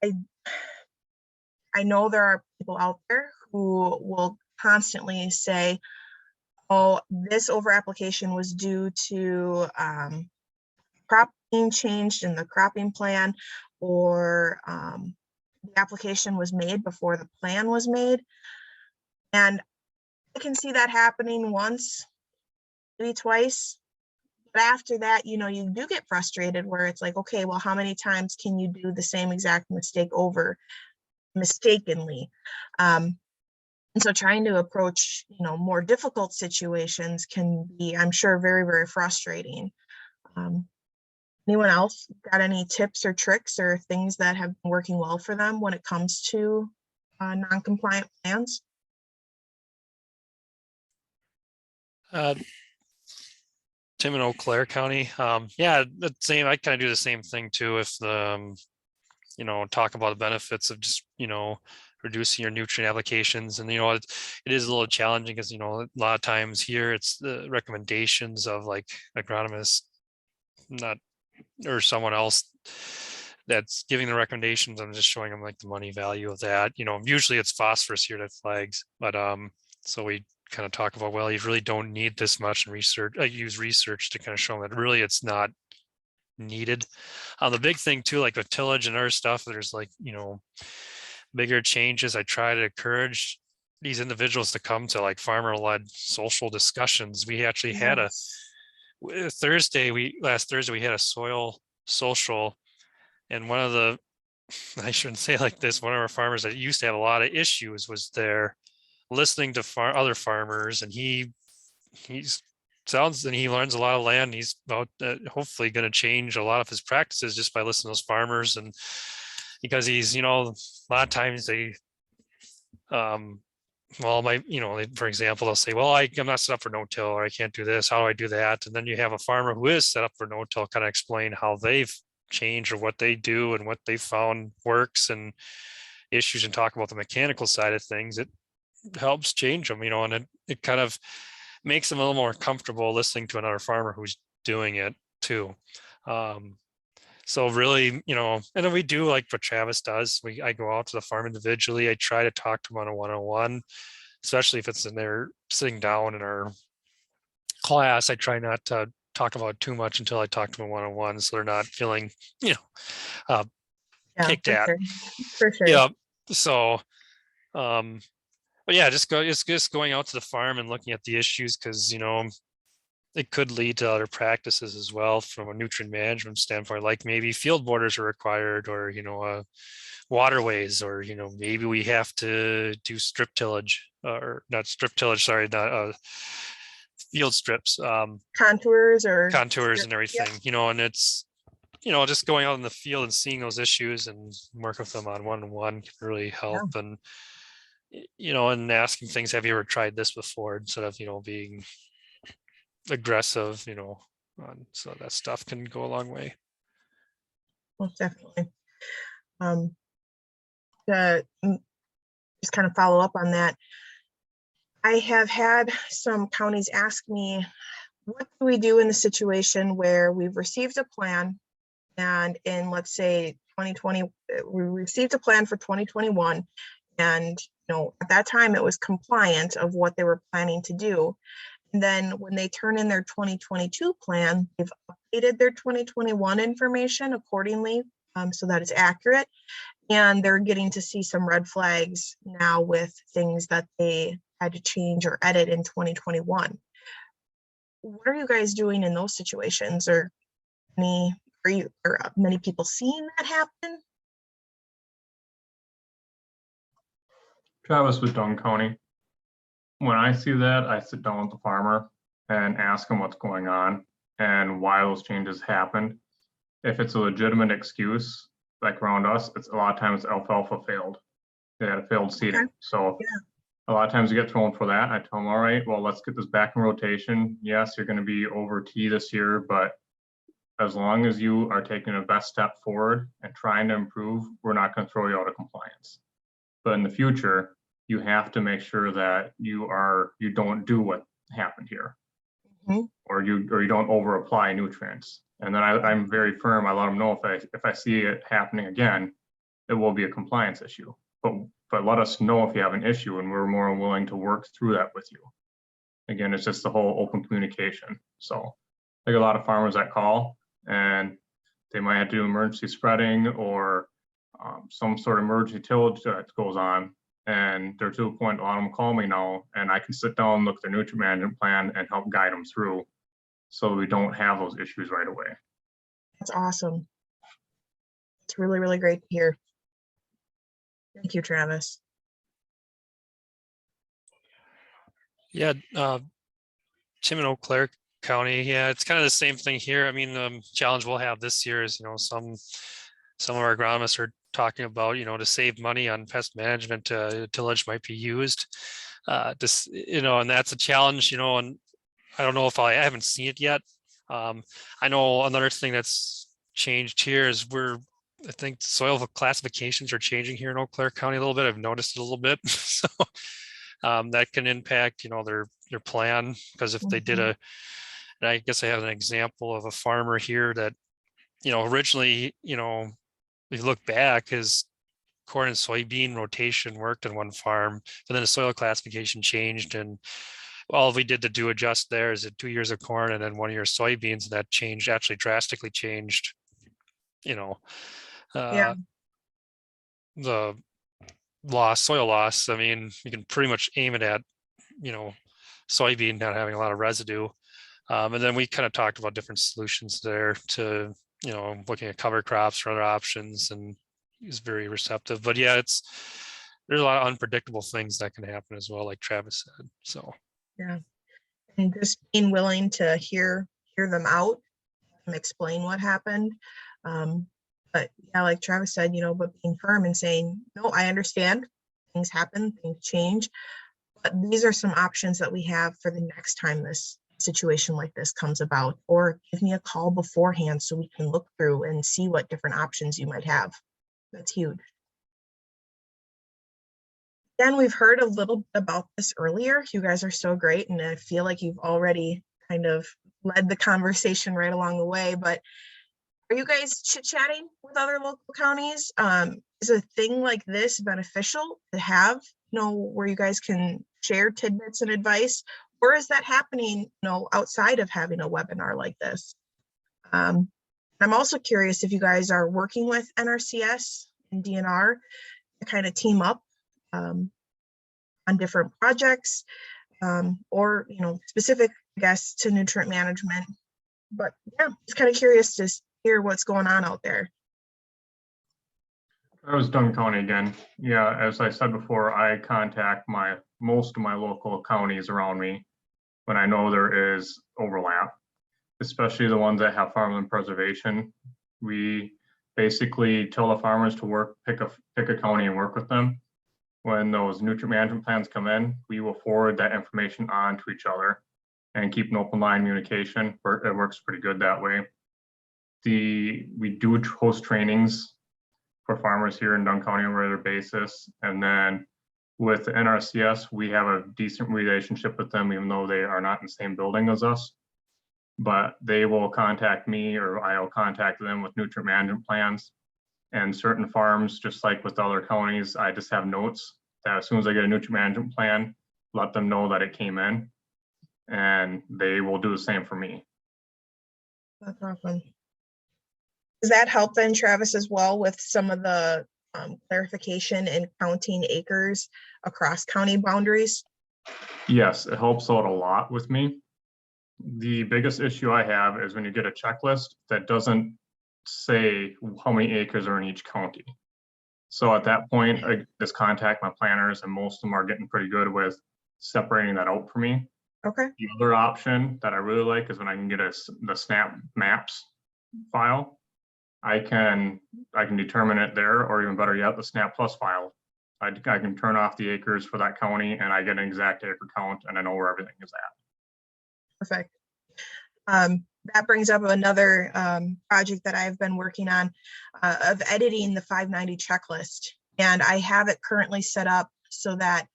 I know there are people out there who will constantly say, oh, this over application was due to crop being changed in the cropping plan, or the application was made before the plan was made. And I can see that happening once, maybe twice. But after that, you do get frustrated where it's like, okay, well, how many times can you do the same exact mistake over mistakenly? And so trying to approach, more difficult situations can be, I'm sure, very, very frustrating. Anyone else got any tips or tricks or things that have been working well for them when it comes to non-compliant plans? Tim in Eau Claire County. Yeah, the same. I kind of do the same thing too. If the, talk about the benefits of just, reducing your nutrient applications. And, it is a little challenging because, a lot of times here it's the recommendations of like agronomists, or someone else that's giving the recommendations. I'm just showing them like the money value of that. Usually it's phosphorus here that flags, but so we kind of talk about, well, you really don't need this much in research. I use research to kind of show them that really it's not needed. The big thing too, like with tillage and other stuff, there's like, bigger changes. I try to encourage these individuals to come to like farmer-led social discussions. We actually had last Thursday we had a soil social, and one of the, I shouldn't say it like this, one of our farmers that used to have a lot of issues was there listening to other farmers, and he learns a lot of land. He's about hopefully going to change a lot of his practices just by listening to those farmers. And because he's, a lot of times they, for example, they'll say, well, I'm not set up for no-till, or I can't do this. How do I do that? And then you have a farmer who is set up for no-till kind of explain how they've changed or what they do and what they found works and issues, and talk about the mechanical side of things. It helps change them, and it kind of makes them a little more comfortable listening to another farmer who's doing it too. So really, and then we do like what Travis does. I go out to the farm individually. I try to talk to them on a one-on-one, especially if it's in there sitting down in our class. I try not to talk about it too much until I talk to them one-on-one, so they're not feeling, kicked at. For sure. Yeah. So, but yeah, just going out to the farm and looking at the issues, because it could lead to other practices as well from a nutrient management standpoint, like maybe field borders are required, or waterways, or maybe we have to do strip tillage, or not strip tillage, sorry, not field strips, Contours and everything. And it's just going out in the field and seeing those issues and work with them on one-on-one can really help. And and asking things, have you ever tried this before, instead of being aggressive, so that stuff can go a long way. Most definitely. To just kind of follow up on that, I have had some counties ask me, what do we do in the situation where we've received a plan, and in, let's say, 2020, we received a plan for 2021, and at that time it was compliant of what they were planning to do. And then when they turn in their 2022 plan, they've updated their 2021 information accordingly, so that it's accurate. And they're getting to see some red flags now with things that they had to change or edit in 2021. What are you guys doing in those situations? Or many people seeing that happen? Travis with Dunn County. When I see that, I sit down with the farmer and ask him what's going on and why those changes happened. If it's a legitimate excuse, like around us, it's a lot of times alfalfa failed. They had a failed seeding. Okay. So a lot of times you get thrown for that. I tell them, all right, well, let's get this back in rotation. Yes, you're going to be over T this year, but as long as you are taking the best step forward and trying to improve, we're not going to throw you out of compliance. But in the future, you have to make sure that you don't do what happened here, or you don't over apply nutrients. And then I'm very firm. I let them know if I see it happening again, it will be a compliance issue. But let us know if you have an issue, and we're more than willing to work through that with you. Again, it's just the whole open communication. So like a lot of farmers that call, and they might have to do emergency spreading or some sort of emergency tillage that goes on, and they're to a point, a lot of them call me now, and I can sit down, look at their nutrient management plan, and help guide them through, so we don't have those issues right away. That's awesome. It's really, really great to hear. Thank you, Travis. Yeah, Tim in Eau Claire County, yeah, it's kind of the same thing here. I mean, the challenge we'll have this year is, some of our agronomists are talking about, to save money on pest management, tillage might be used. And that's a challenge, and I don't know if I haven't seen it yet. I know another thing that's changed here is I think soil classifications are changing here in Eau Claire County a little bit. I've noticed it a little bit. So that can impact, their plan, because if they did and I guess I have an example of a farmer here that, originally, if you look back, his corn and soybean rotation worked in one farm, but then the soil classification changed, and all we did to do adjust there is 2 years of corn and then 1 year of soybeans. And that actually drastically changed, Yeah. the soil loss. I mean, you can pretty much aim it at, soybean not having a lot of residue. And then we kind of talked about different solutions there to, looking at cover crops or other options, and he's very receptive. But yeah, there's a lot of unpredictable things that can happen as well, like Travis said. So yeah, and just being willing to hear them out and explain what happened. But yeah, like Travis said, but being firm and saying, no, I understand, things happen, things change, but these are some options that we have for the next time this situation like this comes about, or give me a call beforehand so we can look through and see what different options you might have. That's huge. Again, we've heard a little bit about this earlier. You guys are so great, and I feel like you've already kind of led the conversation right along the way, but are you guys chit-chatting with other local counties? Is a thing like this beneficial to have, where you guys can share tidbits and advice, or is that happening, outside of having a webinar like this? I'm also curious if you guys are working with NRCS and DNR to kind of team up on different projects, or, specific, I guess, to nutrient management. But yeah, just kind of curious to hear what's going on out there. I was Dunn County again. Yeah, as I said before, I contact most of my local counties around me when I know there is overlap, especially the ones that have farmland preservation. We basically tell the farmers to pick a county and work with them. When those nutrient management plans come in, we will forward that information on to each other and keep an open line communication. It works pretty good that way. We do host trainings for farmers here in Dunn County on a regular basis. And then with the NRCS, we have a decent relationship with them, even though they are not in the same building as us. But they will contact me, or I'll contact them with nutrient management plans. And certain farms, just like with other counties, I just have notes that as soon as I get a nutrient management plan, let them know that it came in, and they will do the same for me. That's awesome. Does that help then, Travis, as well, with some of the clarification and counting acres across county boundaries? Yes, it helps out a lot with me. The biggest issue I have is when you get a checklist that doesn't say how many acres are in each county. So at that point, I just contact my planners, and most of them are getting pretty good with separating that out for me. Okay. The other option that I really like is when I can get the snap maps file. I can determine it there, or even better yet, the snap plus file. I can turn off the acres for that county, and I get an exact acre count, and I know where everything is at. Perfect. that brings up another project that I've been working on of editing the 590 checklist. And I have it currently set up so that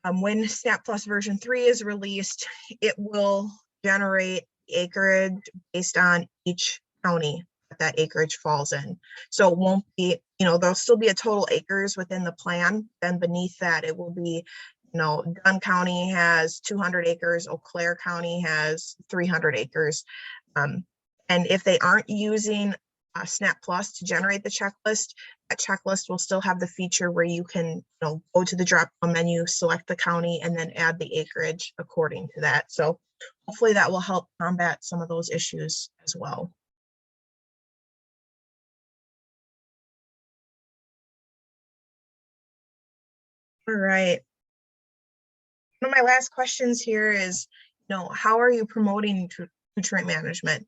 when SNAP Plus version 3 is released, it will generate acreage based on each county that acreage falls in. So it won't be, there'll still be a total acres within the plan. Then beneath that, it will be, Dunn County has 200 acres, Eau Claire County has 300 acres. And if they aren't using SNAP Plus to generate the checklist, that checklist will still have the feature where you can go to the drop-down menu, select the county, and then add the acreage according to that. So hopefully that will help combat some of those issues as well. All right. One of my last questions here is, how are you promoting nutrient management?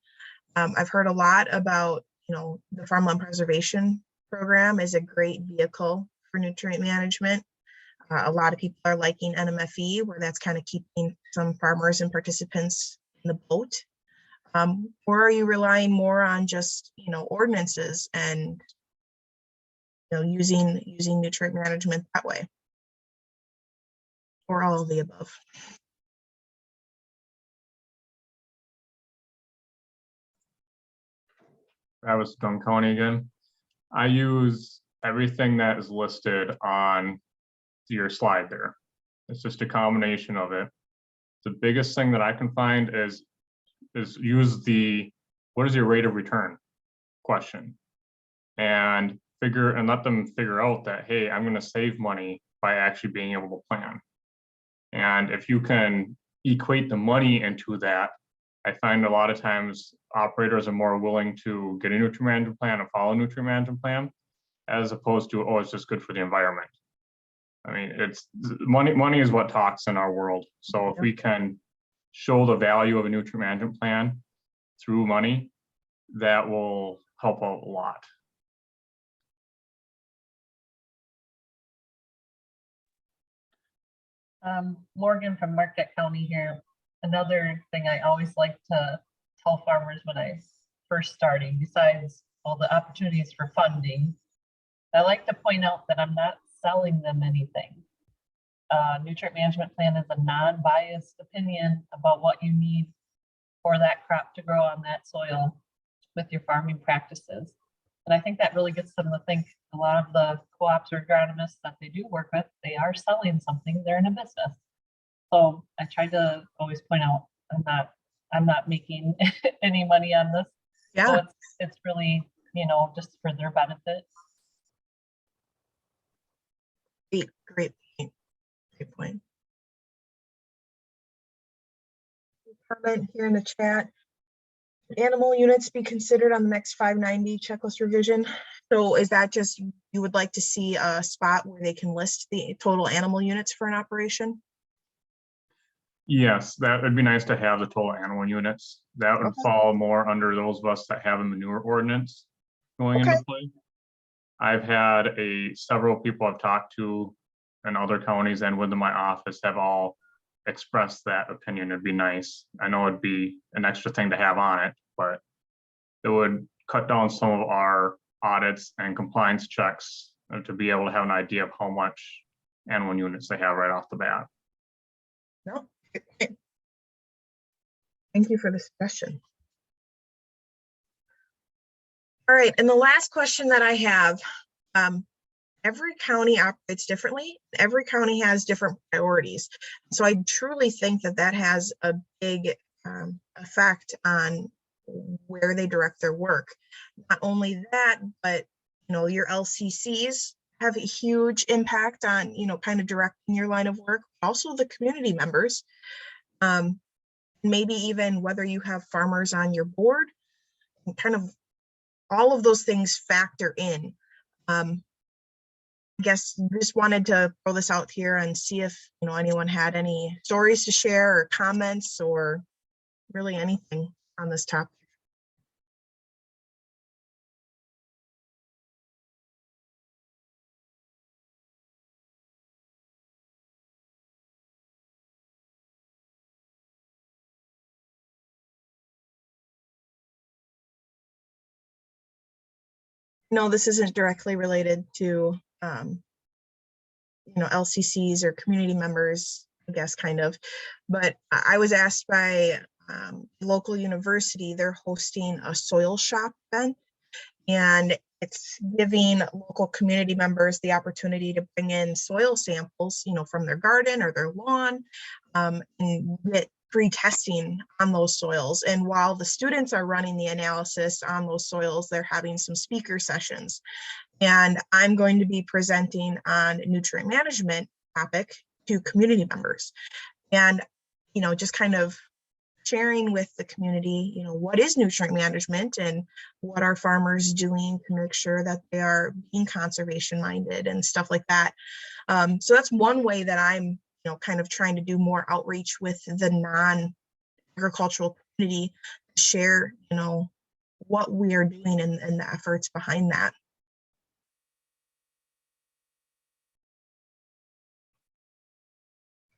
I've heard a lot about, the Farmland Preservation Program is a great vehicle for nutrient management. A lot of people are liking NMFE, where that's kind of keeping some farmers and participants in the boat. Or are you relying more on just, ordinances and, using nutrient management that way? Or all of the above? Travis, Dunn County again. I use everything that is listed on your slide there. It's just a combination of it. The biggest thing that I can find is use the, what is your rate of return question, and let them figure out that, hey, I'm going to save money by actually being able to plan. And if you can equate the money into that, I find a lot of times operators are more willing to get a nutrient management plan and follow a nutrient management plan, as opposed to, oh, it's just good for the environment. I mean, it's money is what talks in our world. So if we can show the value of a nutrient management plan through money, that will help out a lot. Morgan from Marquette County here. Another thing I always like to tell farmers when I first starting, besides all the opportunities for funding, I like to point out that I'm not selling them anything. Nutrient management plan is a non-biased opinion about what you need for that crop to grow on that soil with your farming practices. And I think that really gets them to think. A lot of the co-ops or agronomists that they do work with, they are selling something, they're in a business. So I try to always point out, I'm not making any money on this. Yeah. So it's really, just for their benefit. Great point. Great point. Comment here in the chat. Animal units be considered on the next 590 checklist revision. So is that just, you would like to see a spot where they can list the total animal units for an operation? Yes, that would be nice to have the total animal units. That would fall more under those of us that have a manure ordinance going into play. I've had several people I've talked to in other counties and within my office have all expressed that opinion. It'd be nice. I know it'd be an extra thing to have on it, but it would cut down some of our audits and compliance checks to be able to have an idea of how much animal units they have right off the bat. No. Thank you for the suggestion. All right, and the last question that I have, every county operates differently. Every county has different priorities. So I truly think that that has a big effect on where they direct their work. Not only that, but your LCCs have a huge impact on kind of directing your line of work. Also the community members, maybe even whether you have farmers on your board, and kind of all of those things factor in. I guess just wanted to throw this out here and see if anyone had any stories to share or comments or really anything on this topic. No, this isn't directly related to, LCCs or community members, I guess, kind of. But I was asked by local university, they're hosting a soil shop event, and it's giving local community members the opportunity to bring in soil samples, from their garden or their lawn, and get free testing on those soils. And while the students are running the analysis on those soils, they're having some speaker sessions. And I'm going to be presenting on nutrient management topic to community members. And, just kind of sharing with the community, what is nutrient management and what are farmers doing to make sure that they are being conservation minded and stuff like that. So that's one way that I'm, kind of trying to do more outreach with the non-agricultural community, share, what we are doing and the efforts behind that.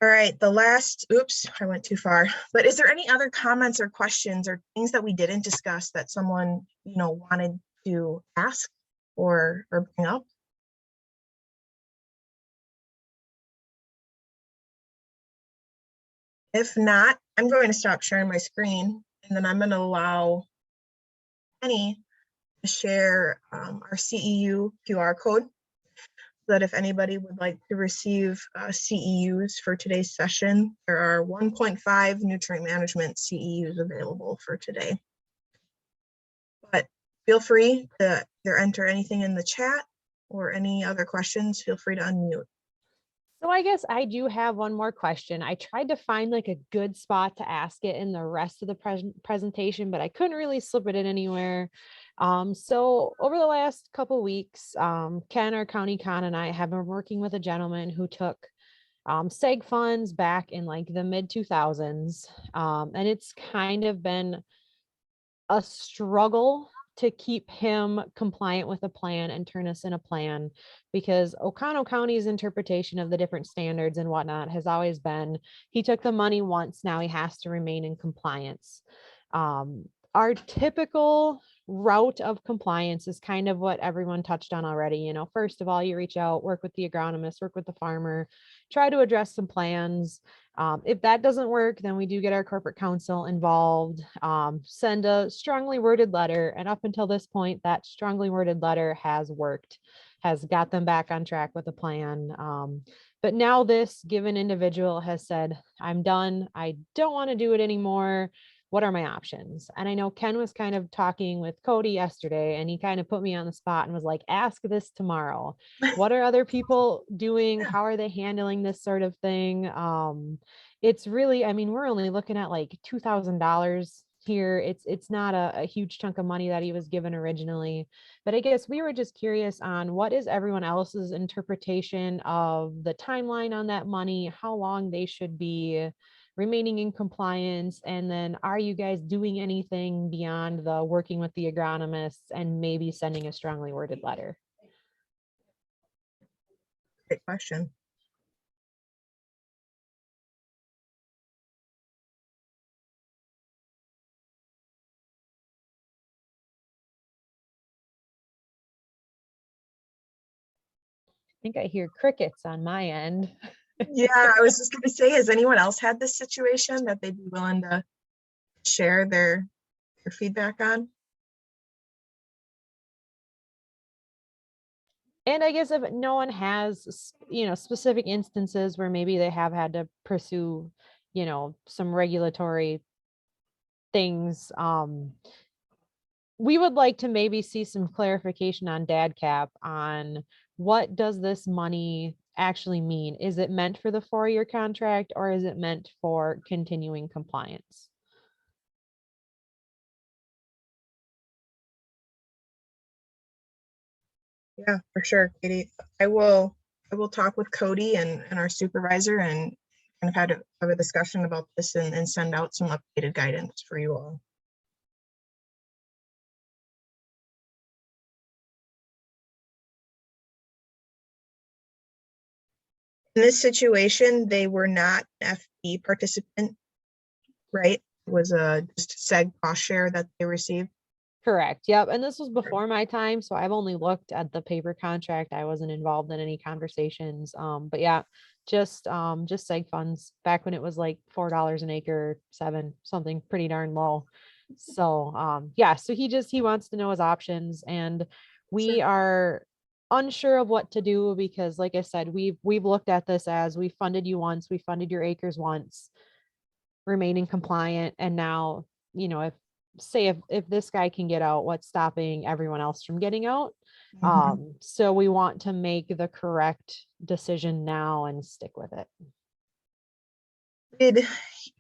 All right, the last, oops, I went too far. But is there any other comments or questions or things that we didn't discuss that someone, wanted to ask or bring up? If not, I'm going to stop sharing my screen, and then I'm going to allow Penny to share our CEU QR code, so that if anybody would like to receive CEUs for today's session, there are 1.5 nutrient management CEUs available for today. But feel free to either enter anything in the chat or any other questions, feel free to unmute. So I guess I do have one more question. I tried to find like a good spot to ask it in the rest of the presentation, but I couldn't really slip it in anywhere. So over the last couple weeks, Ken, our county con, and I have been working with a gentleman who took SEG funds back in like the mid 2000s. And it's kind of been a struggle to keep him compliant with a plan and turn us in a plan, because Oconto County's interpretation of the different standards and whatnot has always been, he took the money once, now he has to remain in compliance. Our typical route of compliance is kind of what everyone touched on already. First of all, you reach out, work with the agronomist, work with the farmer, try to address some plans. If that doesn't work, then we do get our corporate counsel involved, send a strongly worded letter. And up until this point, that strongly worded letter has worked, has got them back on track with a plan. But now this given individual has said, I'm done. I don't want to do it anymore. What are my options? And I know Ken was kind of talking with Cody yesterday, and he kind of put me on the spot and was like, ask this tomorrow. What are other people doing? How are they handling this sort of thing? It's really, we're only looking at like $2,000 here. It's not a huge chunk of money that he was given originally, but I guess we were just curious on what is everyone else's interpretation of the timeline on that money, how long they should be remaining in compliance, and then are you guys doing anything beyond the working with the agronomists and maybe sending a strongly worded letter? Great question. I think I hear crickets on my end. Yeah, I was just going to say, has anyone else had this situation that they'd be willing to share their feedback on? And I guess if no one has, specific instances where maybe they have had to pursue, some regulatory things, we would like to maybe see some clarification on DADCAP on what does this money actually mean? Is it meant for the 4-year contract, or is it meant for continuing compliance? Yeah, for sure, Katie. I will talk with Cody and our supervisor and kind of have a discussion about this and send out some updated guidance for you all. In this situation, they were not an FP participant, right? It was a just SEG cost share that they received. Correct. Yep. And this was before my time, so I've only looked at the paper contract. I wasn't involved in any conversations. But yeah, just seg funds back when it was like $4 an acre, 7, something pretty darn low. So yeah, so he wants to know his options, and we Sure. are unsure of what to do because like I said, we've looked at this as we funded you once, we funded your acres once, remaining compliant, and now, if this guy can get out, what's stopping everyone else from getting out? Mhm. So we want to make the correct decision now and stick with it.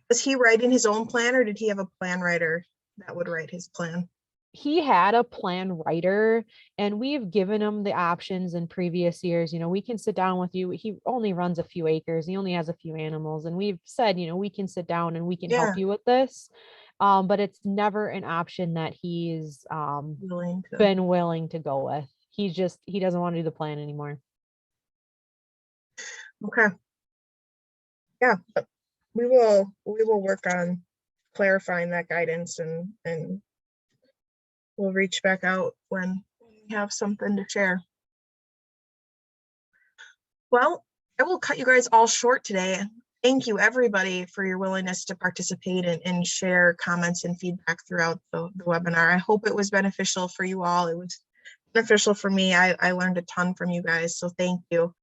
Was he writing his own plan, or did he have a plan writer that would write his plan? He had a plan writer, and we've given him the options in previous years. We can sit down with you. He only runs a few acres. He only has a few animals. And we've said, we can sit down and we can Yeah. help you with this. But it's never an option that he's Willing to. been willing to go with. He doesn't want to do the plan anymore. Okay. Yeah, but we will work on clarifying that guidance, and we'll reach back out when we have something to share. Well, I will cut you guys all short today. Thank you, everybody, for your willingness to participate and share comments and feedback throughout the webinar. I hope it was beneficial for you all. It was beneficial for me. I learned a ton from you guys, so thank you.